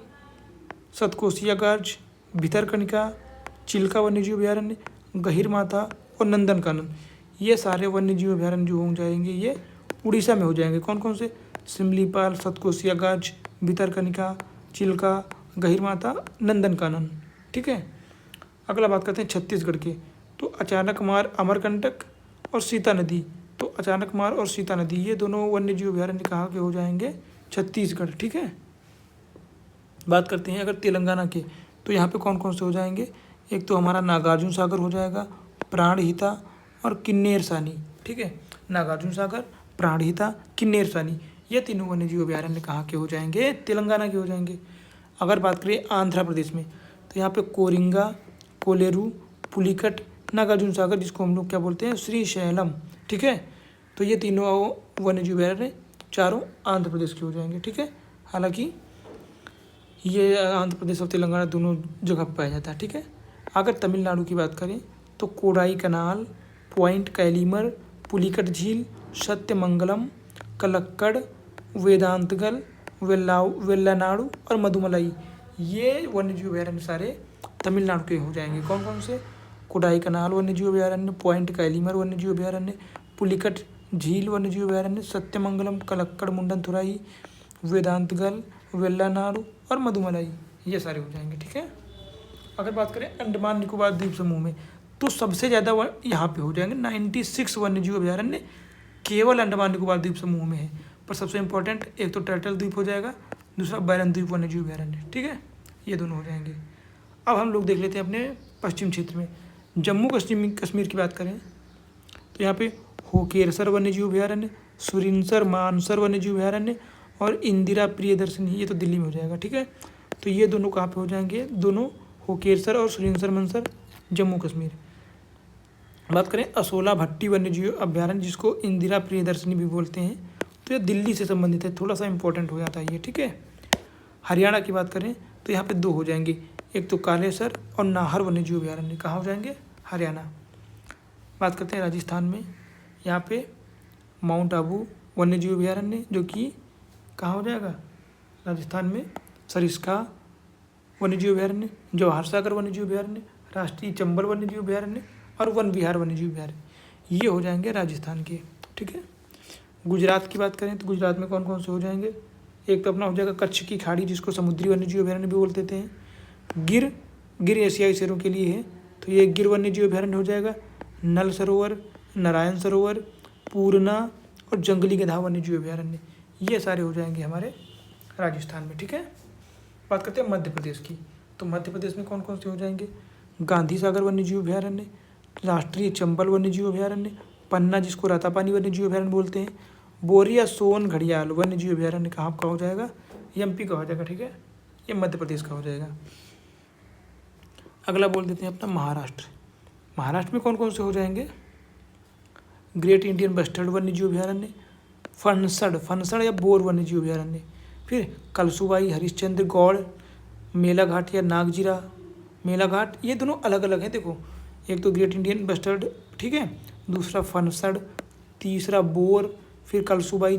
सतकोसिया गार्ज, भितरकनिका, चिल्का वन्य जीव अभयारण्य, गहिर माथा और नंदनकानन, ये सारे वन्य जीव अभयारण्य जो हो जाएंगे ये उड़ीसा में हो जाएंगे। कौन कौन से, सिमलीपाल, सतकोसिया गार्ज, भितरकनिका, चिल्का, गहिर माथा, नंदनकानन। ठीक है, अगला बात करते हैं छत्तीसगढ़ के, तो अचानकमार, अमरकंटक और सीता नदी, तो अचानकमार और सीता नदी ये दोनों वन्य जीव अभयारण्य कहाँ के हो जाएंगे, छत्तीसगढ़। ठीक है, बात करते हैं अगर तेलंगाना के, तो यहाँ पे कौन कौन से हो जाएंगे, एक तो हमारा नागार्जुन सागर हो जाएगा, प्राणहिता और किन्नेर सानी। ठीक है, नागार्जुन सागर, प्राणहिता, किन्नेर सानी, ये तीनों वन्य जीव अभयारण्य कहाँ के हो जाएंगे, तेलंगाना के हो जाएंगे। अगर बात करें आंध्र प्रदेश में, तो यहाँ पे कोरिंगा, कोलेरू, पुलिकट, नागार्जुन सागर जिसको हम लोग क्या बोलते हैं, श्रीशैलम। ठीक है, तो ये तीनों वन्य जीव अभयारण्य चारों आंध्र प्रदेश के हो जाएंगे। ठीक है, हालांकि ये आंध्र प्रदेश और तेलंगाना दोनों जगह पर पाया जाता है। ठीक है, अगर तमिलनाडु की बात करें तो कोडाई कनाल, पॉइंट कैलीमर, पुलिकट झील सत्यमंगलम, कलक्कड़, वेदांतगल, वेल्लानाडु और मधुमलाई, ये वन्यजीव अभयारण्य सारे तमिलनाडु के हो जाएंगे। कौन कौन से? कोडाई कनाल वन्यजीव अभयारण्य, पॉइंट कैलीमर वन्यजीव अभयारण्य, पुलिकट झील वन्यजीव अभयारण्य, सत्यमंगलम, कलक्कड़ मुंडनथुराई, वेदांतगल, वेल्लानाडु और मधुमलाई, ये सारे हो जाएंगे। ठीक है। अगर बात करें अंडमान निकोबार द्वीप समूह में, तो सबसे ज़्यादा यहाँ पे हो जाएंगे 96 वन्यजीव अभयारण्य केवल अंडमान निकोबार द्वीप समूह में है। पर सबसे इंपॉर्टेंट एक तो टर्टल द्वीप हो जाएगा, दूसरा बैरन द्वीप वन्यजीव अभयारण्य। ठीक है, ये दोनों हो जाएंगे। अब हम लोग देख लेते हैं अपने पश्चिम क्षेत्र में। जम्मू कश्मीर की बात करें तो यहाँ पे होकेरसर वन्यजीव अभयारण्य, सुरिनसर मानसर वन्यजीव अभयारण्य और इंदिरा प्रियदर्शनी, ये तो दिल्ली में हो जाएगा। ठीक है, तो ये दोनों कहाँ पे हो जाएंगे? दोनों होकेरसर और सुरिनसर मानसर जम्मू कश्मीर। बात करें असोला भट्टी वन्यजीव अभयारण्य, जिसको इंदिरा प्रियदर्शनी भी बोलते हैं, तो ये दिल्ली से संबंधित है, थोड़ा सा इंपॉर्टेंट हो जाता है ये। ठीक है। हरियाणा की बात करें तो यहाँ पे दो हो जाएंगे, एक तो कालेसर और नाहर वन्यजीव अभयारण्य, कहाँ हो जाएंगे? हरियाणा। बात करते हैं राजस्थान में, यहाँ पे माउंट आबू वन्यजीव अभयारण्य, जो कि कहाँ हो जाएगा? राजस्थान में। सरिस्का वन्यजीव अभयारण्य, जवाहर सागर वन्यजीव अभयारण्य, राष्ट्रीय चंबल वन्यजीव अभयारण्य और वन विहार वन्यजीव अभयारण्य, ये हो जाएंगे राजस्थान के। ठीक है। गुजरात की बात करें तो गुजरात में कौन कौन से हो जाएंगे? एक तो अपना हो जाएगा कच्छ की खाड़ी, जिसको समुद्री वन्यजीव अभयारण्य भी बोल देते हैं। गिर एशियाई शेरों के लिए है, तो ये गिर वन्यजीव अभयारण्य हो जाएगा। नल सरोवर, नारायण सरोवर, पूर्णा और जंगली गधा वन्यजीव अभयारण्य, ये सारे हो जाएंगे हमारे राजस्थान में। ठीक है। बात करते हैं मध्य प्रदेश की, तो मध्य प्रदेश में कौन कौन से हो जाएंगे? गांधी सागर वन्यजीव अभयारण्य, राष्ट्रीय चंबल वन्यजीव अभयारण्य, पन्ना जिसको रातापानी वन्यजीव अभयारण्य बोलते हैं, बोरिया सोन घड़ियाल वन्यजीव अभयारण्य कहाँ का हो जाएगा? एमपी का हो जाएगा। ठीक है, ये मध्य प्रदेश का हो जाएगा। अगला बोल देते हैं अपना महाराष्ट्र। महाराष्ट्र में कौन कौन से हो जाएंगे? ग्रेट इंडियन बस्टर्ड वन्यजीव अभयारण्य, फनसड़ या बोर वन्यजीव अभयारण्य, फिर कलसुबाई, हरिश्चंद्र गौड़, मेलाघाट या नागजीरा मेलाघाट, ये दोनों अलग अलग हैं। देखो, एक तो ग्रेट इंडियन बस्टर्ड, ठीक है, दूसरा फनसड़, तीसरा बोर, फिर कलसुबाई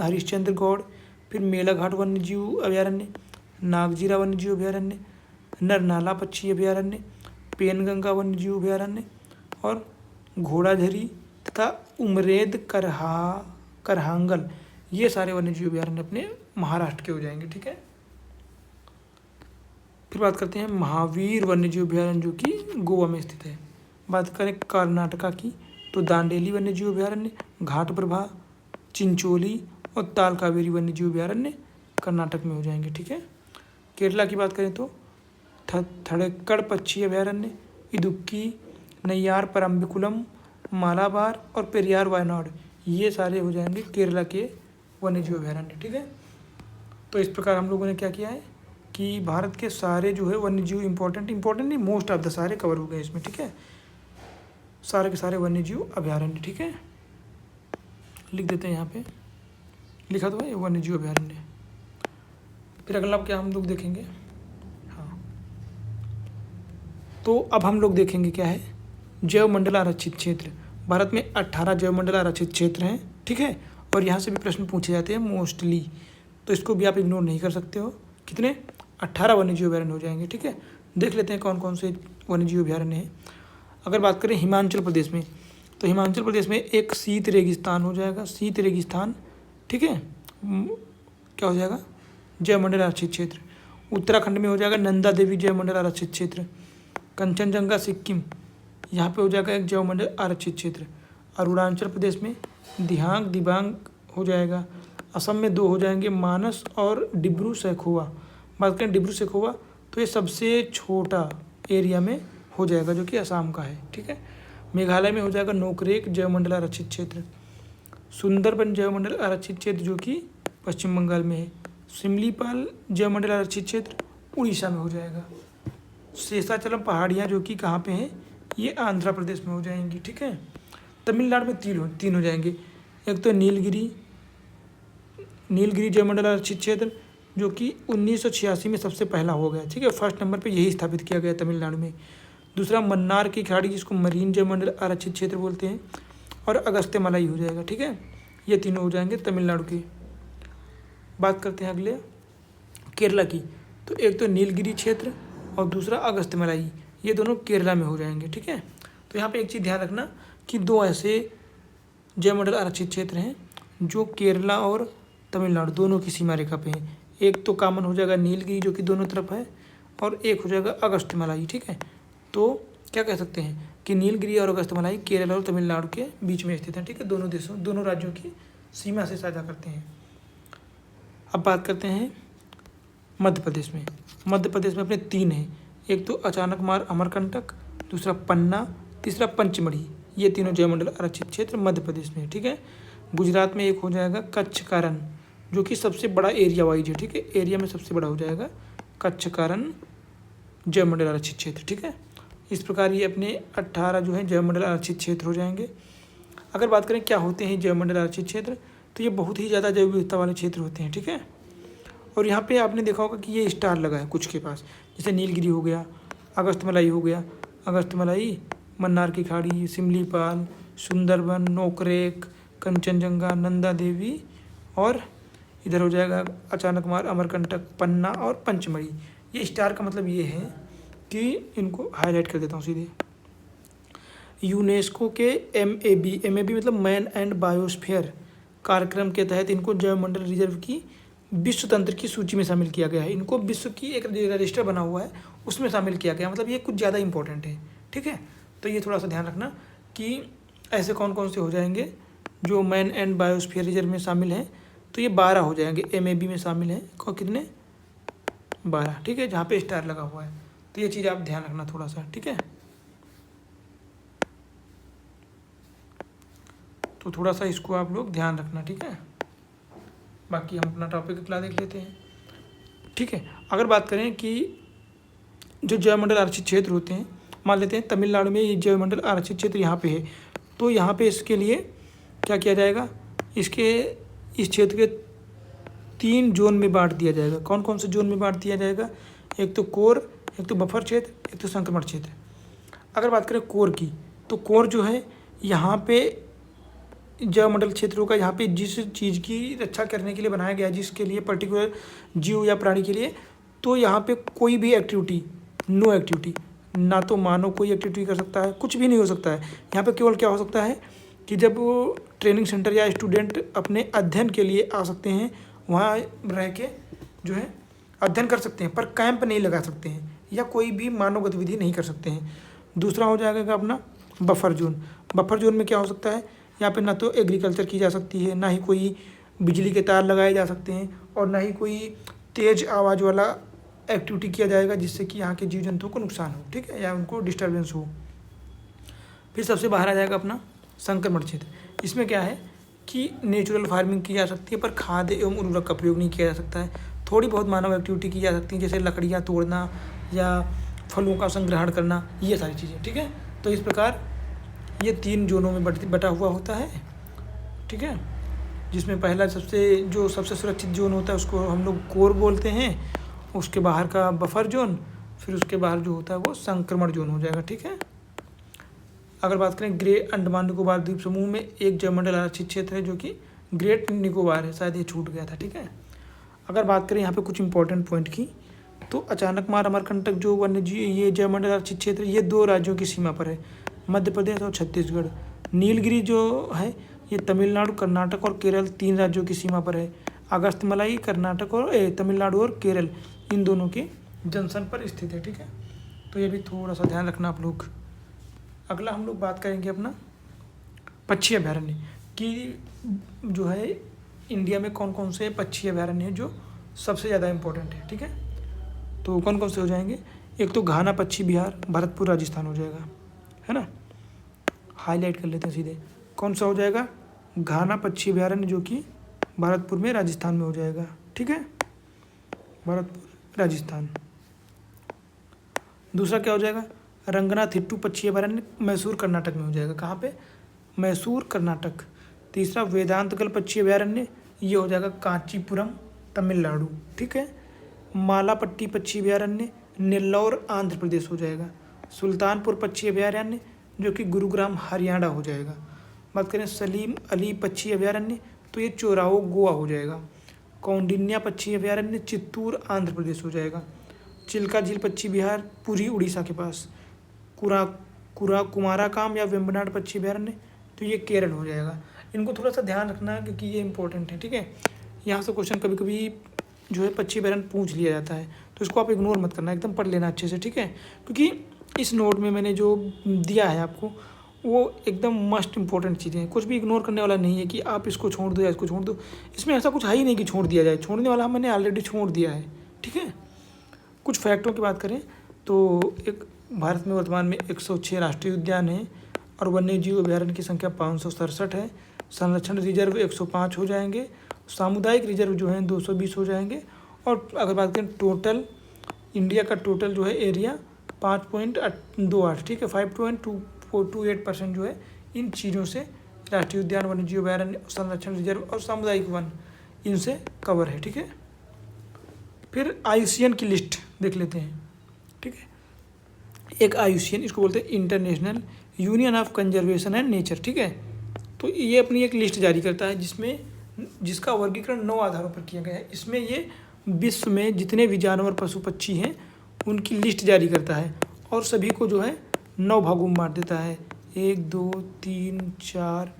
हरिश्चंद्र गौड़, फिर मेलाघाट वन्यजीव अभयारण्य, नागजीरा वन्यजीव अभयारण्य, नरनाला पक्षी अभयारण्य, पेनगंगा वन्यजीव अभयारण्य और घोड़ाझरी तथा उमरेद करहांगल, ये सारे वन्यजीव अभयारण्य अपने महाराष्ट्र के हो जाएंगे। ठीक है। फिर बात करते हैं महावीर वन्यजीव अभयारण्य, जो कि गोवा में स्थित है। बात करें कर्नाटका की तो दांडेली वन्यजीव अभयारण्य, घाटप्रभा, चिंचोली और ताल कावेरी वन्यजीव अभयारण्य कर्नाटक में हो जाएंगे। ठीक है। केरला की बात करें तो थड़क्कड़ पक्षी अभयारण्य, इदुक्की, नैयार परम्बिकुलम, मालाबार और पेरियार वायनाड, ये सारे हो जाएंगे केरला के वन्यजीव अभयारण्य। ठीक है। तो इस प्रकार हम लोगों ने क्या किया है कि भारत के सारे जो है वन्यजीव इंपॉर्टेंट नहीं, मोस्ट ऑफ द सारे कवर हो गए इसमें। ठीक है, सारे के सारे वन्यजीव अभयारण्य। ठीक है, लिख देते हैं यहाँ पे, लिखा तो है वन्यजीव अभयारण्य। फिर अगला क्या हम लोग देखेंगे? हाँ, तो अब हम लोग देखेंगे क्या है, जैव मंडल आरक्षित क्षेत्र। भारत में 18 जैव मंडल आरक्षित क्षेत्र हैं। ठीक है, और यहाँ से भी प्रश्न पूछे जाते हैं मोस्टली, तो इसको भी आप इग्नोर नहीं कर सकते हो। कितने? 18 वन्यजीव अभयारण्य हो जाएंगे। ठीक है, देख लेते हैं कौन कौन से वन्यजीव अभयारण्य हैं। अगर बात करें हिमाचल प्रदेश में, तो हिमाचल प्रदेश में एक शीत रेगिस्तान हो जाएगा, शीत रेगिस्तान। ठीक है, क्या हो जाएगा? जैव मंडल आरक्षित क्षेत्र। उत्तराखंड में हो जाएगा नंदा देवी जैव मंडल आरक्षित क्षेत्र। कंचनजंगा सिक्किम, यहाँ पे हो जाएगा एक जैव मंडल आरक्षित क्षेत्र। अरुणाचल प्रदेश में दिबांग हो जाएगा। असम में 2 हो जाएंगे, मानस और डिब्रू सैखोवा। बात करें डिब्रू सैखोवा, तो ये सबसे छोटा एरिया में हो जाएगा, जो कि असम का है। ठीक है। मेघालय में हो जाएगा नोकरेक जैव मंडल आरक्षित क्षेत्र। सुंदरबन जैव मंडल आरक्षित क्षेत्र, जो कि पश्चिम बंगाल में है। सिमलीपाल जैव मंडल आरक्षित क्षेत्र उड़ीसा में हो जाएगा। शेषाचलम पहाड़ियाँ, जो कि कहाँ पे हैं? ये आंध्र प्रदेश में हो जाएंगी। ठीक है। तमिलनाडु में तीन हो जाएंगे, एक तो नीलगिरी जैव मंडल आरक्षित क्षेत्र, जो कि 1986 में सबसे पहला हो गया। ठीक है, फर्स्ट नंबर पे यही स्थापित किया गया तमिलनाडु में। दूसरा मन्नार की खाड़ी, जिसको मरीन जैव मंडल आरक्षित क्षेत्र बोलते हैं। और अगस्त्यमलाई हो जाएगा। ठीक है, ये तीनों हो जाएंगे तमिलनाडु के। बात करते हैं अगले केरला की। तो एक तो नीलगिरी क्षेत्र और दूसरा अगस्त्यमलाई, ये दोनों केरला में हो जाएंगे। ठीक है, तो यहाँ पे एक चीज़ ध्यान रखना कि दो ऐसे जयमंडल आरक्षित क्षेत्र हैं जो केरला और तमिलनाडु दोनों की सीमा रेखा पे हैं। एक तो कॉमन हो जाएगा नीलगिरी जो कि दोनों तरफ है, और एक हो जाएगा अगस्त्यमलाई। ठीक है, तो क्या कह सकते हैं कि नीलगिरी और अगस्त्यमलाई केरला और तमिलनाडु के बीच में स्थित है। ठीक है, दोनों राज्यों की सीमा से साझा करते हैं। अब बात करते हैं मध्य प्रदेश में। मध्य प्रदेश में अपने 3 हैं, एक तो अचानक मार अमरकंटक, दूसरा पन्ना, तीसरा पंचमढ़ी। ये तीनों जयमंडल आरक्षित क्षेत्र मध्य प्रदेश में है। ठीक है, गुजरात में एक हो जाएगा कच्छ का रण, जो कि सबसे बड़ा एरिया वाइज है। ठीक है, एरिया में सबसे बड़ा हो जाएगा कच्छ का रण जयमंडल आरक्षित क्षेत्र। ठीक है, इस प्रकार ये अपने 18 जो है जयमंडल आरक्षित क्षेत्र हो जाएंगे। अगर बात करें क्या होते हैं जयमंडल आरक्षित क्षेत्र, तो ये बहुत ही ज़्यादा जैव विविधता वाले क्षेत्र होते हैं। ठीक है, और यहाँ पे आपने देखा होगा कि ये स्टार लगा है कुछ के पास, जैसे नीलगिरी हो गया, अगस्त्यमलाई हो गया, अगस्त्यमलाई, मन्नार की खाड़ी, सिमलीपाल, सुंदरबन, नोकरेक, कंचनजंगा, नंदा देवी, और इधर हो जाएगा अचानकमार, अमरकंटक, पन्ना और पंचमढ़ी। ये स्टार का मतलब ये है कि इनको हाईलाइट कर देता हूँ सीधे। यूनेस्को के MAB मतलब मैन एंड बायोस्फीयर कार्यक्रम के तहत इनको जैवमंडल रिजर्व की विश्व तंत्र की सूची में शामिल किया गया है। इनको विश्व की एक रजिस्टर बना हुआ है, उसमें शामिल किया गया, मतलब ये कुछ ज़्यादा इंपॉर्टेंट है। ठीक है, तो ये थोड़ा सा ध्यान रखना कि ऐसे कौन कौन से हो जाएंगे जो मैन एंड बायोस्फीयर रिजर्व में शामिल हैं। तो ये 12 हो जाएंगे, MAB में शामिल हैं, और कितने 12। ठीक है, जहाँ पे स्टार लगा हुआ है, तो ये चीज़ आप ध्यान रखना थोड़ा सा। ठीक है, तो थोड़ा सा इसको आप लोग ध्यान रखना। ठीक है, बाकी हम अपना टॉपिक अगला देख लेते हैं। ठीक है, अगर बात करें कि जो जैवमंडल आरक्षित क्षेत्र होते हैं, मान लेते हैं तमिलनाडु में ये जैवमंडल आरक्षित क्षेत्र यहाँ पे है, तो यहाँ पे इसके लिए क्या किया जाएगा, इस क्षेत्र के 3 जोन में बांट दिया जाएगा। कौन कौन से जोन में बांट दिया जाएगा, एक तो कोर, एक तो बफर क्षेत्र, एक तो संक्रमण क्षेत्र। अगर बात करें कोर की, तो कोर जो है यहाँ पे जैवमंडल क्षेत्रों का, यहाँ पे जिस चीज़ की रक्षा करने के लिए बनाया गया है, जिसके लिए पर्टिकुलर जीव या प्राणी के लिए, तो यहाँ पे कोई भी एक्टिविटी, नो एक्टिविटी, ना तो मानव कोई एक्टिविटी कर सकता है, कुछ भी नहीं हो सकता है। यहाँ पे केवल क्या हो सकता है कि जब ट्रेनिंग सेंटर या स्टूडेंट अपने अध्ययन के लिए आ सकते हैं, वहाँ रह के जो है अध्ययन कर सकते हैं, पर कैंप नहीं लगा सकते हैं या कोई भी मानव गतिविधि नहीं कर सकते हैं। दूसरा हो जाएगा अपना बफर जोन। बफर जोन में क्या हो सकता है, यहाँ पे ना तो एग्रीकल्चर की जा सकती है, ना ही कोई बिजली के तार लगाए जा सकते हैं, और ना ही कोई तेज़ आवाज़ वाला एक्टिविटी किया जाएगा जिससे कि यहाँ के जीव जंतुओं को नुकसान हो। ठीक है, या उनको डिस्टर्बेंस हो। फिर सबसे बाहर आ जाएगा अपना संक्रमण क्षेत्र। इसमें क्या है कि नेचुरल फार्मिंग की जा सकती है, पर खाद एवं उर्वरक का प्रयोग नहीं किया जा सकता है। थोड़ी बहुत मानव एक्टिविटी की जा सकती है, जैसे लकड़ियाँ तोड़ना या फलों का संग्रहण करना, ये सारी चीज़ें। ठीक है, तो इस प्रकार ये 3 जोनों में बटा हुआ होता है। ठीक है, जिसमें पहला सबसे सुरक्षित जोन होता है उसको हम लोग कोर बोलते हैं, उसके बाहर का बफर जोन, फिर उसके बाहर जो होता है वो संक्रमण जोन हो जाएगा। ठीक है, अगर बात करें ग्रे अंडमान निकोबार द्वीप समूह में एक जैवमंडल आरक्षित क्षेत्र है जो कि ग्रेट निकोबार है, शायद ये छूट गया था। ठीक है, अगर बात करें यहाँ पे कुछ इंपॉर्टेंट पॉइंट की, तो अचानकमार अमरकंटक जो वन्यजीव ये जैवमंडल आरक्षित क्षेत्र, ये 2 राज्यों की सीमा पर है, मध्य प्रदेश और छत्तीसगढ़। नीलगिरी जो है ये तमिलनाडु, कर्नाटक और केरल 3 राज्यों की सीमा पर है। अगस्त्यमलाई कर्नाटक और तमिलनाडु और केरल, इन दोनों के जंक्शन पर स्थित है। ठीक है, तो ये भी थोड़ा सा ध्यान रखना आप लोग। अगला हम लोग बात करेंगे अपना पक्षी अभयारण्य की, जो है इंडिया में कौन कौन से पक्षी अभयारण्य हैं जो सबसे ज़्यादा इम्पोर्टेंट है। ठीक है, तो कौन कौन से हो जाएंगे, एक तो घाना पक्षी विहार, भरतपुर राजस्थान हो जाएगा, है ना। हाईलाइट कर लेते हैं सीधे, कौन सा हो जाएगा, घाना पक्षी अभयारण्य, जो कि भरतपुर में राजस्थान में हो जाएगा। ठीक है, भरतपुर राजस्थान। दूसरा क्या हो जाएगा, रंगनाथिट्टू पक्षी अभयारण्य, मैसूर कर्नाटक में हो जाएगा। कहाँ पे, मैसूर कर्नाटक। तीसरा वेदांतगल पक्षी अभयारण्य, ये हो जाएगा कांचीपुरम तमिलनाडु। ठीक है, मालापट्टी पक्षी अभयारण्य, नेल्लौर आंध्र प्रदेश हो जाएगा। सुल्तानपुर पक्षी अभयारण्य, जो कि गुरुग्राम हरियाणा हो जाएगा। बात करें सलीम अली पक्षी अभयारण्य तो ये चोराहो गोवा हो जाएगा। कौंडिन्या पक्षी अभयारण्य चित्तूर आंध्र प्रदेश हो जाएगा। चिल्का झील पक्षी विहार पुरी उड़ीसा के पास। कुमाराकाम या वेम्बनाड पक्षी अभयारण्य तो ये केरल हो जाएगा। इनको थोड़ा सा ध्यान रखना है क्योंकि ये इंपॉर्टेंट है, ठीक है। यहाँ से क्वेश्चन कभी कभी जो है पक्षी अभयारण्य पूछ लिया जाता है, तो इसको आप इग्नोर मत करना, एकदम पढ़ लेना अच्छे से, ठीक है। क्योंकि इस नोट में मैंने जो दिया है आपको वो एकदम मस्ट इंपॉर्टेंट चीज़ें हैं, कुछ भी इग्नोर करने वाला नहीं है कि आप इसको छोड़ दो या इसको छोड़ दो। इसमें ऐसा कुछ है ही नहीं कि छोड़ दिया जाए, छोड़ने वाला मैंने ऑलरेडी छोड़ दिया है, ठीक है। कुछ फैक्टों की बात करें तो एक भारत में वर्तमान में 106 राष्ट्रीय उद्यान हैं और वन्य जीव अभयारण्य की संख्या 567 है। संरक्षण रिजर्व 105 हो जाएंगे। सामुदायिक रिजर्व जो हैं 220 हो जाएंगे। और अगर बात करें टोटल इंडिया का टोटल जो है एरिया 5.28, ठीक है, 5.28% जो है इन चीज़ों से राष्ट्रीय उद्यान, वन्य जीव अभयारण्य, संरक्षण रिजर्व और सामुदायिक वन इनसे कवर है, ठीक है। फिर IUCN की लिस्ट देख लेते हैं, ठीक है। एक IUCN इसको बोलते हैं international union of conservation and nature, ठीक है। तो ये अपनी एक लिस्ट जारी करता है जिसका वर्गीकरण 9 आधारों पर किया गया है। इसमें ये विश्व में जितने भी जानवर पशु पक्षी हैं उनकी लिस्ट जारी करता है और सभी को जो है 9 भागों में बांट देता है। 1 2 3 4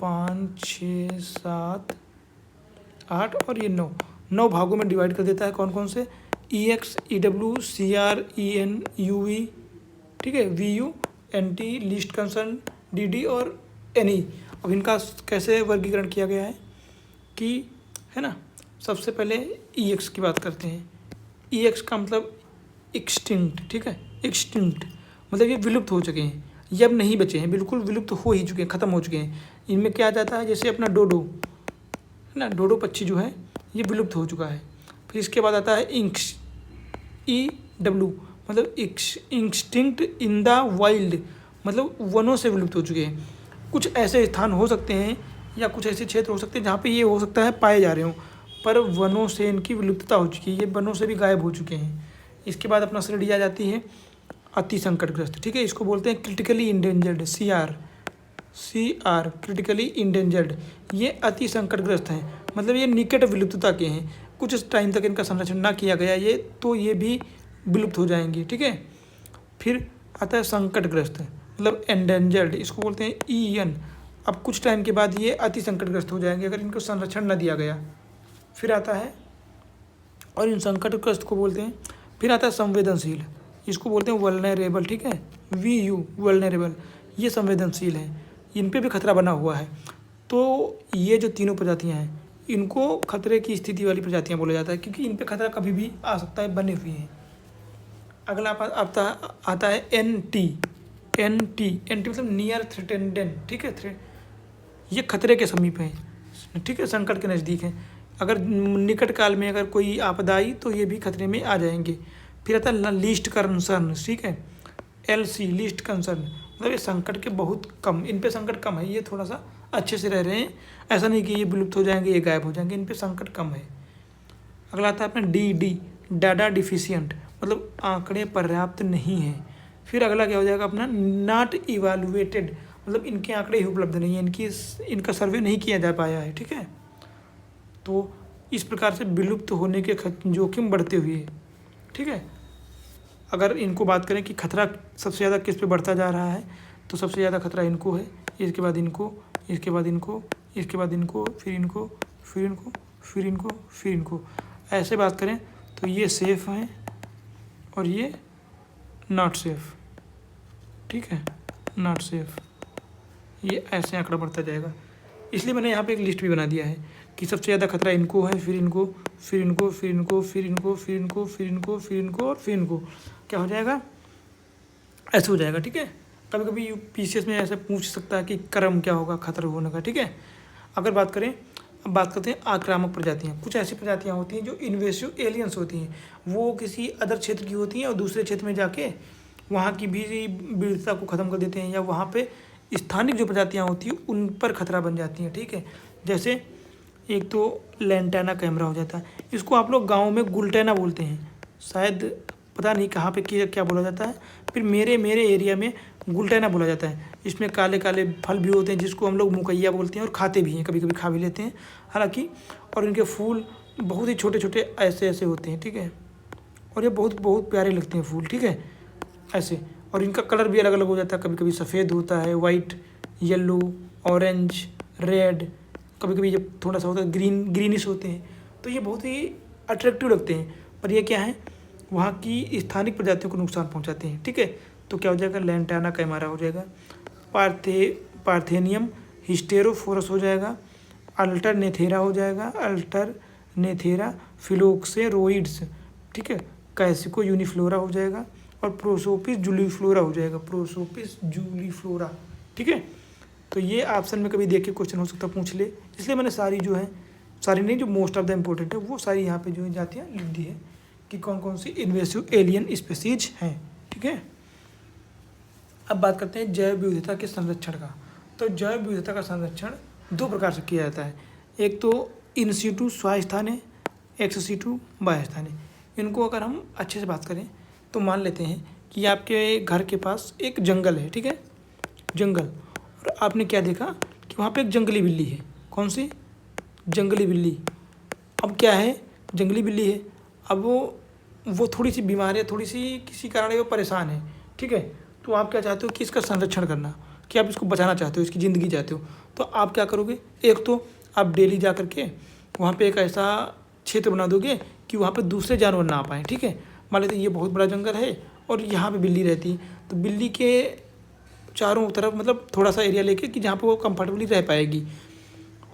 5 6 7 8 और ये 9 भागों में डिवाइड कर देता है। कौन कौन से? EX EW CR EN UV, ठीक है, VU NT list concern DD और NE। अब इनका कैसे वर्गीकरण किया गया है कि, है ना, सबसे पहले EX की बात करते हैं। EX का मतलब एक्सटिंक्ट, ठीक है, एक्सटिंक्ट मतलब ये विलुप्त हो चुके हैं, ये अब नहीं बचे हैं, बिल्कुल विलुप्त हो ही चुके हैं, ख़त्म हो चुके हैं। इनमें क्या जाता है, जैसे अपना डोडो है ना, डोडो पक्षी जो है ये विलुप्त हो चुका है। फिर इसके बाद आता है इंक्स EW मतलब एक्सटिंक्ट इन द वाइल्ड, मतलब वनों से विलुप्त हो चुके हैं। कुछ ऐसे स्थान हो सकते हैं या कुछ ऐसे क्षेत्र हो सकते हैं जहाँ पे ये हो सकता है पाए जा रहे हों, पर वनों से इनकी विलुप्तता हो चुकी है, ये वनों से भी गायब हो चुके हैं। इसके बाद अपना श्रेणी आ जाती है अति संकटग्रस्त, ठीक है, इसको बोलते हैं critically endangered, CR critically endangered. ये अति संकटग्रस्त हैं, मतलब ये निकट विलुप्तता के हैं, कुछ टाइम तक इनका संरक्षण ना किया गया ये तो ये भी विलुप्त हो जाएंगे, ठीक है। फिर आता है संकटग्रस्त मतलब एंडेंजर्ड, इसको बोलते हैं EN। अब कुछ टाइम के बाद ये अति संकटग्रस्त हो जाएंगे अगर इनको संरक्षण न दिया गया। फिर आता है, और इन संकटग्रस्त को बोलते हैं, फिर आता है संवेदनशील, इसको बोलते हैं वल्नरेबल, ठीक है, VU वल्नरेबल, ये संवेदनशील है, इन पे भी खतरा बना हुआ है। तो ये जो तीनों प्रजातियां हैं इनको खतरे की स्थिति वाली प्रजातियां बोला जाता है क्योंकि इन पे खतरा कभी भी आ सकता है, बने हुए हैं। अगला आता है NT मतलब नियर थ्रेटेंडेड, ठीक है, ये खतरे के समीप है, ठीक है, संकट के नज़दीक है। अगर निकट काल में अगर कोई आपदा आई तो ये भी खतरे में आ जाएंगे। फिर आता है लीस्ट कंसर्न, ठीक है, LC लीस्ट कंसर्न मतलब ये संकट के बहुत कम, इन पे संकट कम है, ये थोड़ा सा अच्छे से रह रहे हैं, ऐसा नहीं कि ये विलुप्त हो जाएंगे, ये गायब हो जाएंगे, इन पे संकट कम है। अगला आता है अपना DD डाटा डिफिशियंट मतलब आंकड़े पर्याप्त नहीं हैं। फिर अगला क्या हो जाएगा अपना नॉट इवैल्यूएटेड मतलब इनके आंकड़े ही उपलब्ध नहीं है, इनका सर्वे नहीं किया जा पाया है, ठीक है। तो इस प्रकार से विलुप्त होने के जोखिम बढ़ते हुए, ठीक है। अगर इनको बात करें कि खतरा सबसे ज़्यादा किस पे बढ़ता जा रहा है तो सबसे ज़्यादा खतरा इनको है, इसके बाद इनको, इसके बाद इनको, इसके बाद इनको, फिर इनको, फिर इनको, फिर इनको, फिर इनको। ऐसे बात करें तो ये सेफ़ हैं और ये नॉट सेफ़, ठीक है, नॉट सेफ़, ये ऐसे आंकड़ा बढ़ता जाएगा। इसलिए मैंने यहाँ पे एक लिस्ट भी बना दिया है कि सबसे ज़्यादा खतरा इनको है, फिर इनको, फिर इनको, फिर इनको, फिर इनको, फिर इनको, फिर इनको, फिर इनको और फिर इनको। क्या हो जाएगा, ऐसे हो जाएगा, ठीक है। कभी कभी PCS में ऐसे पूछ सकता है कि क्रम क्या होगा खतरा होने का, ठीक है। अगर बात करें, अब बात करते हैं आक्रामक प्रजातियाँ। कुछ ऐसी प्रजातियाँ होती हैं जो इन्वेसिव एलियंस होती हैं, वो किसी अदर क्षेत्र की होती हैं और दूसरे क्षेत्र में जाके वहाँ की भी विविधता को ख़त्म कर देते हैं, या वहाँ पे स्थानिक जो प्रजातियाँ होती हैं उन पर खतरा बन जाती हैं, ठीक है। जैसे एक तो लैंटाना कैमरा हो जाता है, इसको आप लोग गाँव में गुलटैना बोलते हैं, शायद पता नहीं कहाँ पे क्या बोला जाता है। फिर मेरे एरिया में गुलटेना बोला जाता है। इसमें काले काले फल भी होते हैं जिसको हम लोग मुकैया बोलते हैं और खाते भी हैं, कभी कभी खा भी लेते हैं हालांकि। और इनके फूल बहुत ही छोटे छोटे ऐसे ऐसे होते हैं, ठीक है। और ये बहुत बहुत प्यारे लगते हैं फूल, ठीक है, ऐसे। और इनका कलर भी अलग अलग हो जाता है, कभी कभी सफ़ेद होता है, वाइट, येलो, ऑरेंज, रेड, कभी कभी जब थोड़ा सा होता है ग्रीनिश होते हैं। तो ये बहुत ही अट्रैक्टिव लगते हैं, पर ये क्या है, वहाँ की स्थानिक प्रजातियों को नुकसान पहुँचाते हैं, ठीक है। तो क्या हो जाएगा, लैंटाना कैमारा हो जाएगा, पार्थेनियम हिस्टेरोफोरस हो जाएगा, अल्टरनेथेरा हो जाएगा, अल्टरनेथेरा फिलोक्सेरोइड्स, ठीक है, कैसिको यूनिफ्लोरा हो जाएगा, और प्रोसोपिस जूलीफ्लोरा हो जाएगा, प्रोसोपिस जूलीफ्लोरा, ठीक है। तो ये ऑप्शन में कभी देख के क्वेश्चन हो सकता है, पूछ ले, इसलिए मैंने सारी जो है, सारी नहीं, जो मोस्ट ऑफ द इम्पोर्टेंट है वो सारी यहाँ पे जो है जातियाँ लिख दी है कि कौन कौन सी इन्वेसिव एलियन स्पीसीज हैं, ठीक है। अब बात करते हैं जैव विविधता के संरक्षण का। तो जैव विविधता का संरक्षण दो प्रकार से किया जाता है, एक तो इन सीटू स्वास्थाने, एक्स सीटू बाह्यस्थाने। इनको अगर हम अच्छे से बात करें तो मान लेते हैं कि आपके घर के पास एक जंगल है, ठीक है, जंगल, और आपने क्या देखा कि वहाँ पे एक जंगली बिल्ली है। कौन सी? जंगली बिल्ली। अब क्या है, जंगली बिल्ली है, अब वो थोड़ी सी बीमार है, थोड़ी सी किसी कारण वो परेशान है, ठीक है। तो आप क्या चाहते हो कि इसका संरक्षण करना, कि आप इसको बचाना चाहते हो, इसकी ज़िंदगी चाहते हो। तो आप क्या करोगे, एक तो आप डेली जा करके वहाँ पे एक ऐसा क्षेत्र बना दोगे कि वहाँ पे दूसरे जानवर ना आ पाएँ, ठीक है। मान लेते ये बहुत बड़ा जंगल है और यहाँ पे बिल्ली रहती है, तो बिल्ली के चारों तरफ मतलब थोड़ा सा एरिया लेके कि जहाँ पे वो कंफर्टेबली रह पाएगी,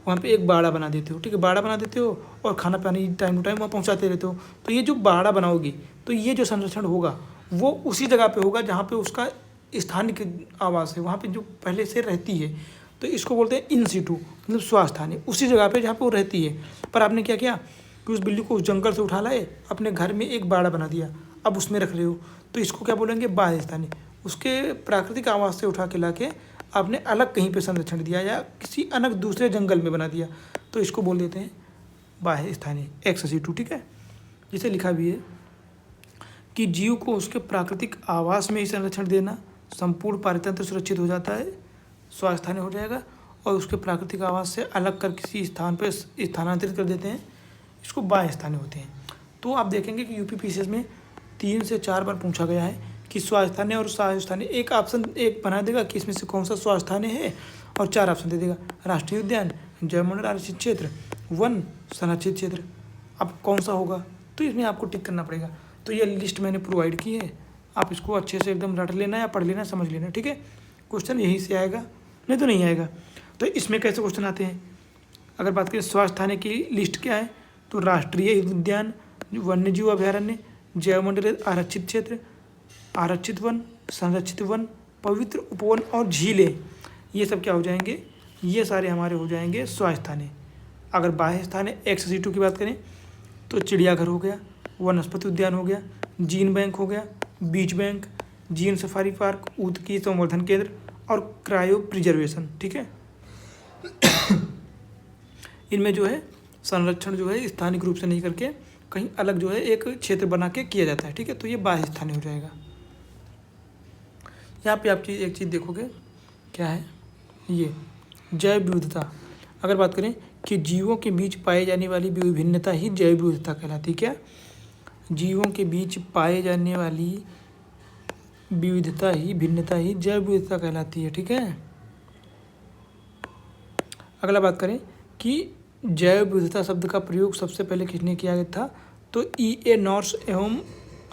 वहाँ पे एक बाड़ा बना देते हो, ठीक है, बाड़ा बना देते हो और खाना पानी टाइम टू टाइम वहाँ पहुँचाते रहते हो। तो ये जो बाड़ा बनाओगी तो ये जो संरक्षण होगा वो उसी जगह पे होगा जहाँ पे उसका स्थानीय आवास है, वहाँ पे जो पहले से रहती है। तो इसको बोलते हैं इन सीटू, मतलब स्वास्थानीय, उसी जगह पे जहाँ पे वो रहती है। पर आपने क्या किया कि उस बिल्ली को उस जंगल से उठा लाए, अपने घर में एक बाड़ा बना दिया, अब उसमें रख रहे हो, तो इसको क्या बोलेंगे, बाह्य स्थानीय। उसके प्राकृतिक आवास से उठा के ला के आपने अलग कहीं पे संरक्षण दिया या किसी अलग दूसरे जंगल में बना दिया, तो इसको बोल देते हैं बाह्य स्थानीय, एक्स सीटू, ठीक है। जिसे लिखा भी है कि जीव को उसके प्राकृतिक आवास में ही संरक्षण देना, संपूर्ण पारितंत्र सुरक्षित हो जाता है, स्वास्थानीय हो जाएगा, और उसके प्राकृतिक आवास से अलग कर किसी स्थान पर स्थानांतरित कर देते हैं, इसको बाह्य स्थानीय होते हैं। तो आप देखेंगे कि यूपी पीसीएस में 3 से 4 बार पूछा गया है कि स्वास्थानीय और स्वास्थानीय, एक ऑप्शन एक बना देगा कि इसमें से कौन सा स्वास्थानीय है, और 4 ऑप्शन दे देगा, राष्ट्रीय उद्यान, जैवमंडल आरक्षित क्षेत्र, वन संरक्षित क्षेत्र। अब कौन सा होगा, तो इसमें आपको टिक करना पड़ेगा। तो ये लिस्ट मैंने प्रोवाइड की है, आप इसको अच्छे से एकदम रट लेना या पढ़ लेना, समझ लेना, ठीक है। क्वेश्चन यहीं से आएगा, नहीं तो नहीं आएगा। तो इसमें कैसे क्वेश्चन आते हैं, अगर बात करें स्वास्थानीय की लिस्ट क्या है, तो राष्ट्रीय उद्यान, वन्यजीव अभयारण्य, जैवमंडल आरक्षित क्षेत्र, आरक्षित वन, संरक्षित वन, पवित्र उपवन और झीलें, ये सब क्या हो जाएंगे, ये सारे हमारे हो जाएंगे स्वास्थानीय। अगर बाह्य स्थानीय एक्स सीटू की बात करें तो चिड़ियाघर हो गया, वनस्पति उद्यान हो गया, जीन बैंक हो गया, बीच बैंक, जीन सफारी पार्क, ऊतकी संवर्धन केंद्र और क्रायो प्रिजर्वेशन, ठीक है। इनमें जो है संरक्षण जो है स्थानिक रूप से नहीं करके कहीं अलग जो है एक क्षेत्र बना के किया जाता है, ठीक है। तो ये बाह्य स्थानीय हो जाएगा। यहाँ पे आप एक चीज़ देखोगे, क्या है ये जैव विविधता। अगर बात करें कि जीवों के बीच पाए जाने वाली विभिन्नता ही जैव विविधता कहलाती है। क्या? जीवों के बीच पाए जाने वाली विविधता ही, भिन्नता ही जैव विविधता कहलाती है, ठीक है। अगला बात करें कि जैव विविधता शब्द का प्रयोग सबसे पहले किसने किया गया था, तो E.A. नॉर्स एवं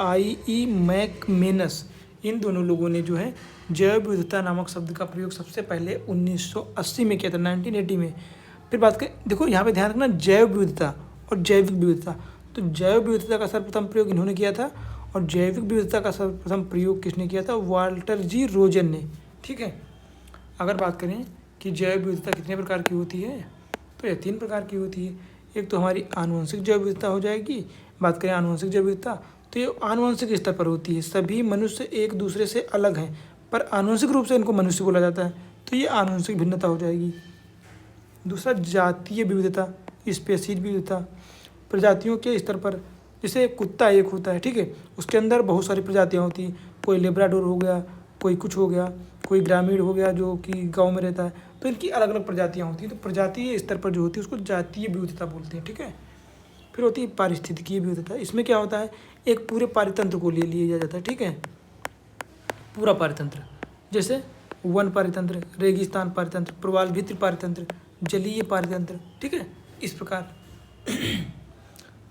I.E. मैकमेनस, इन दोनों लोगों ने जो है जैव विविधता नामक शब्द का प्रयोग सबसे पहले 1980 में किया था, 1980 में। फिर बात करें, देखो यहाँ पे ध्यान रखना, जैव विविधता और जैविक विविधता। तो जैव विविधता का सर्वप्रथम प्रयोग इन्होंने किया था और जैविक विविधता का सर्वप्रथम प्रयोग किसने किया था, वाल्टर जी रोजन ने, ठीक है। अगर बात करें कि जैव विविधता कितने प्रकार की होती है, तो ये 3 प्रकार की होती है। एक तो हमारी आनुवंशिक जैव विविधता हो जाएगी। बात करें आनुवंशिक जैव विविधता, तो ये आनुवंशिक स्तर पर होती है, सभी मनुष्य एक दूसरे से अलग हैं पर आनुवंशिक रूप से इनको मनुष्य बोला जाता है, तो ये आनुवंशिक भिन्नता हो जाएगी। दूसरा जातीय विविधता, स्पेसीज विविधता, प्रजातियों के स्तर पर, जैसे कुत्ता एक होता है, ठीक है, उसके अंदर बहुत सारी प्रजातियाँ होती हैं, कोई लेब्राडोर हो गया, कोई कुछ हो गया, कोई ग्रामीण हो गया जो कि गांव में रहता है। तो इनकी अलग अलग प्रजातियाँ होती हैं। तो प्रजातीय स्तर पर जो होती है उसको जातीय विविधता बोलते हैं, ठीक है। फिर होती है पारिस्थितिकीय विविधता। इसमें क्या होता है, एक पूरे पारितंत्र को ले लिया जाता है, ठीक है, पूरा पारितंत्र, जैसे वन पारितंत्र, रेगिस्तान पारितंत्र, प्रवाल भित्ति पारितंत्र, जलीय पारितंत्र, ठीक है, इस प्रकार।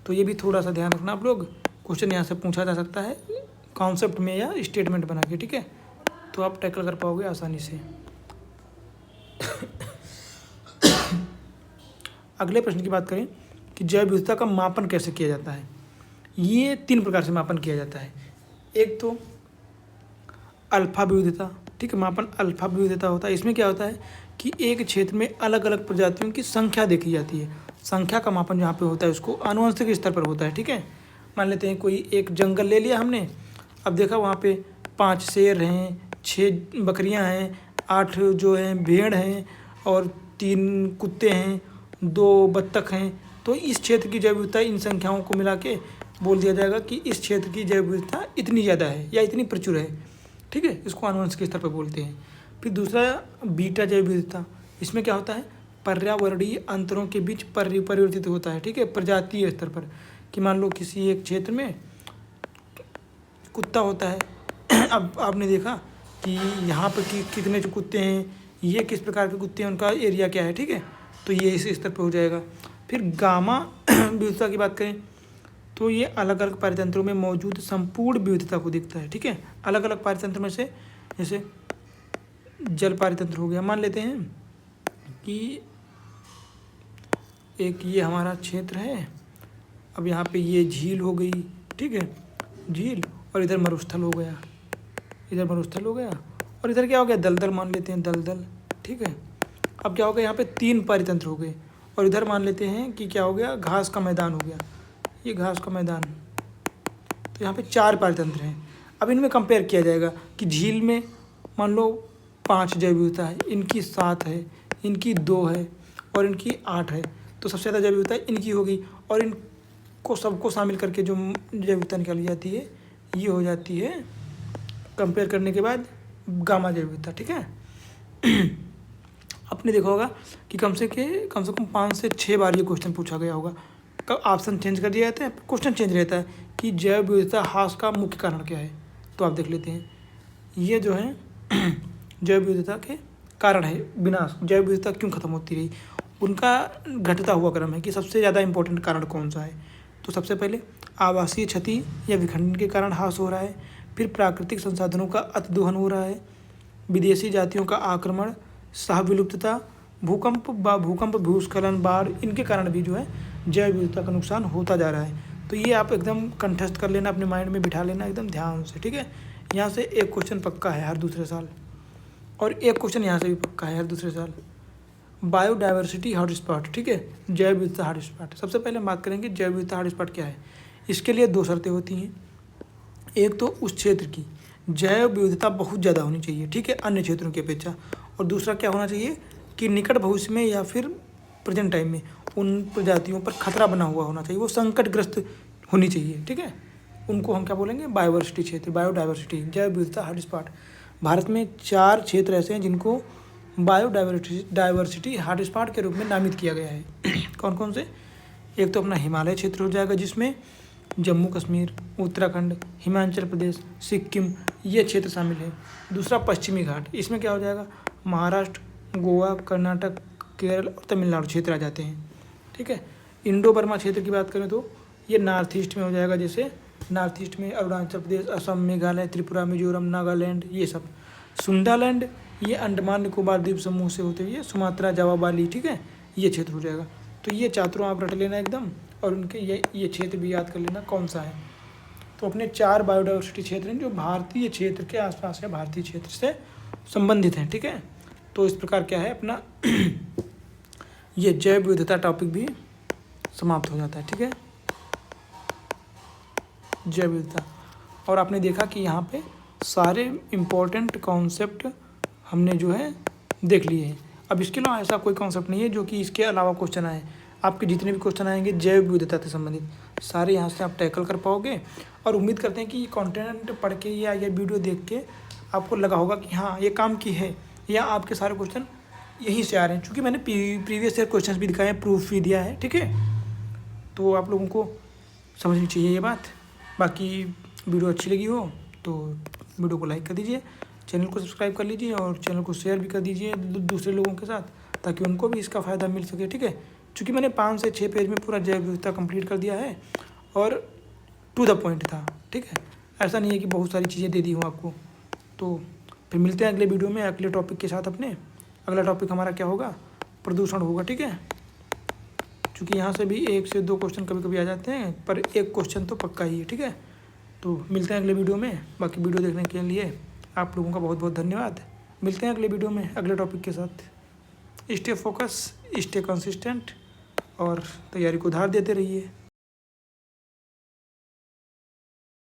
तो ये भी थोड़ा सा ध्यान रखना आप लोग, क्वेश्चन यहाँ से पूछा जा सकता है कॉन्सेप्ट में या स्टेटमेंट बना के, ठीक है, तो आप टैकल कर पाओगे आसानी से। अगले प्रश्न की बात करें कि जैव विविधता का मापन कैसे किया जाता है। ये 3 प्रकार से मापन किया जाता है। एक तो अल्फा विविधता, ठीक है, मापन अल्फा विविधता होता है। इसमें क्या होता है कि एक क्षेत्र में अलग अलग प्रजातियों की संख्या देखी जाती है। संख्या का मापन जहाँ पे होता है उसको आनुवंशिक स्तर पर होता है, ठीक है। मान लेते हैं कोई एक जंगल ले लिया हमने, अब देखा वहाँ पे 5 शेर हैं, 6 बकरियाँ हैं, 8 जो हैं भेड़ हैं और 3 कुत्ते हैं, 2 बत्तख हैं। तो इस क्षेत्र की जैव विविधता इन संख्याओं को मिला के बोल दिया जाएगा कि इस क्षेत्र की जैव विविधता इतनी ज़्यादा है या इतनी प्रचुर है, ठीक है, इसको आनुवंशिक स्तर पर बोलते हैं। फिर दूसरा बीटा जैव विविधता। इसमें क्या होता है, पर्यावरणीय अंतरों के बीच परिवर्तित होता है, ठीक है, प्रजातीय स्तर पर, कि मान लो किसी एक क्षेत्र में कुत्ता होता है। अब आपने देखा कि यहाँ पर कितने जो कुत्ते हैं, ये किस प्रकार के कुत्ते हैं, उनका एरिया क्या है, ठीक है, तो ये इस स्तर पर हो जाएगा। फिर गामा विविधता की बात करें तो ये अलग अलग पारितंत्रों में मौजूद संपूर्ण विविधता को दिखता है, ठीक है। अलग अलग पारितंत्र में से जैसे जल पारितंत्र हो गया, मान लेते हैं कि एक ये हमारा क्षेत्र है, अब यहाँ पे ये झील हो गई, ठीक है, झील, और इधर मरुस्थल हो गया, इधर मरुस्थल हो गया, और इधर क्या हो गया, दलदल मान लेते हैं, दलदल, ठीक है। अब क्या हो गया, यहाँ पे 3 पारितंत्र हो गए, और इधर मान लेते हैं कि क्या हो गया, घास का मैदान हो गया, ये घास का मैदान, तो यहाँ पे 4 पारितंत्र हैं। अब इनमें कंपेयर किया जाएगा कि झील में मान लो 5 जैव विविधता है, इनकी 7 है, इनकी 2 है और इनकी 8 है, तो सबसे ज़्यादा जैव विविधता इनकी हो गई, और इनको सबको शामिल करके जो जैव विविधता निकाली जाती है ये हो जाती है कंपेयर करने के बाद गामा जैव विविधता, ठीक है। आपने देखा होगा कि कम से कम 5 से 6 बार ये क्वेश्चन पूछा गया होगा, कब ऑप्शन चेंज कर दिया जाता है, क्वेश्चन चेंज रहता है कि जैव विविधता ह्रास का मुख्य कारण क्या है। तो आप देख लेते हैं, ये जो है जैव विविधता के कारण है विनाश, जैव विविधता क्यों खत्म होती रही, उनका घटता हुआ क्रम है कि सबसे ज़्यादा इंपॉर्टेंट कारण कौन सा है। तो सबसे पहले आवासीय क्षति या विखंडन के कारण ह्रास हो रहा है, फिर प्राकृतिक संसाधनों का अतिदोहन हो रहा है, विदेशी जातियों का आक्रमण, सहविलुप्तता, भूकंप भूस्खलन, बाढ़, इनके कारण भी जो है जैव विविधता का नुकसान होता जा रहा है। तो ये आप एकदम कंठस्थ कर लेना, अपने माइंड में बिठा लेना एकदम ध्यान से, ठीक है। यहाँ से एक क्वेश्चन पक्का है हर दूसरे साल, और एक क्वेश्चन यहाँ से भी पक्का है हर दूसरे साल। बायोडाइवर्सिटी हॉटस्पॉट, ठीक है, जैव विविधता हॉटस्पॉट। सबसे पहले हम बात करेंगे जैव विविधता हॉटस्पॉट क्या है। इसके लिए 2 शर्तें होती हैं, एक तो उस क्षेत्र की जैव विविधता बहुत ज़्यादा होनी चाहिए, ठीक है, अन्य क्षेत्रों की अपेक्षा, और दूसरा क्या होना चाहिए कि निकट भविष्य में या फिर प्रेजेंट टाइम में उन प्रजातियों पर खतरा बना हुआ होना चाहिए, वो संकटग्रस्त होनी चाहिए, ठीक है। उनको हम क्या बोलेंगे, बायोवर्सिटी क्षेत्र, बायोडाइवर्सिटी, जैव विविधता हॉटस्पॉट। भारत में 4 क्षेत्र ऐसे हैं जिनको बायोडाइवर्सिटी हॉटस्पॉट के रूप में नामित किया गया है। कौन कौन से, एक तो अपना हिमालय क्षेत्र हो जाएगा जिसमें जम्मू कश्मीर, उत्तराखंड, हिमाचल प्रदेश, सिक्किम ये क्षेत्र शामिल है। दूसरा पश्चिमी घाट, इसमें क्या हो जाएगा, महाराष्ट्र, गोवा, कर्नाटक, केरल और तमिलनाडु क्षेत्र आ जाते हैं, ठीक है। इंडो बर्मा क्षेत्र की बात करें तो ये नॉर्थ ईस्ट में हो जाएगा, जैसे नॉर्थ ईस्ट में अरुणाचल प्रदेश, असम, मेघालय, त्रिपुरा, मिजोरम, नागालैंड, ये सब। सुंडालैंड ये अंडमान निकोबार द्वीप समूह से होते हुए सुमात्रा, जावा, बाली, ठीक है, ये क्षेत्र हो जाएगा। तो ये चारों आप रट लेना एकदम, और उनके ये क्षेत्र भी याद कर लेना कौन सा है। तो अपने 4 बायोडाइवर्सिटी क्षेत्र हैं जो भारतीय क्षेत्र के आसपास है, भारतीय क्षेत्र से संबंधित हैं, ठीक है। तो इस प्रकार क्या है अपना ये जैव विविधता टॉपिक भी समाप्त हो जाता है, ठीक है, जैव विविधता। और आपने देखा कि यहाँ पे सारे इम्पोर्टेंट कॉन्सेप्ट हमने जो है देख लिए हैं। अब इसके अलावा ऐसा कोई कॉन्सेप्ट नहीं है जो कि इसके अलावा क्वेश्चन आए। आपके जितने भी क्वेश्चन आएंगे जैव विविधता से संबंधित सारे यहाँ से आप टैकल कर पाओगे, और उम्मीद करते हैं कि ये कंटेंट पढ़ के या ये वीडियो देख के आपको लगा होगा कि हाँ ये काम की है, या आपके सारे क्वेश्चन यहीं से आ रहे हैं, क्योंकि मैंने प्रीवियस ईयर क्वेश्चन भी दिखाए हैं, प्रूफ भी दिया है, ठीक है। तो आप लोगों को समझनी चाहिए ये बात। बाकी वीडियो अच्छी लगी हो तो वीडियो को लाइक कर दीजिए, चैनल को सब्सक्राइब कर लीजिए और चैनल को शेयर भी कर दीजिए दूसरे लोगों के साथ, ताकि उनको भी इसका फ़ायदा मिल सके, ठीक है। क्योंकि मैंने 5 से 6 पेज में पूरा जैव विविधता कंप्लीट कर दिया है और टू द पॉइंट था, ठीक है। ऐसा नहीं है कि बहुत सारी चीज़ें दे दी हूँ आपको। तो फिर मिलते हैं अगले वीडियो में अगले टॉपिक के साथ अपने। अगला टॉपिक हमारा क्या होगा, प्रदूषण होगा, ठीक है। क्योंकि यहाँ से भी 1 से 2 क्वेश्चन कभी कभी आ जाते हैं, पर एक क्वेश्चन तो पक्का ही है, ठीक है। तो मिलते हैं अगले वीडियो में। बाकी वीडियो देखने के लिए आप लोगों का बहुत बहुत धन्यवाद। मिलते हैं अगले वीडियो में अगले टॉपिक के साथ। स्टे फोकस, स्टे कंसिस्टेंट और तैयारी को धार देते रहिए।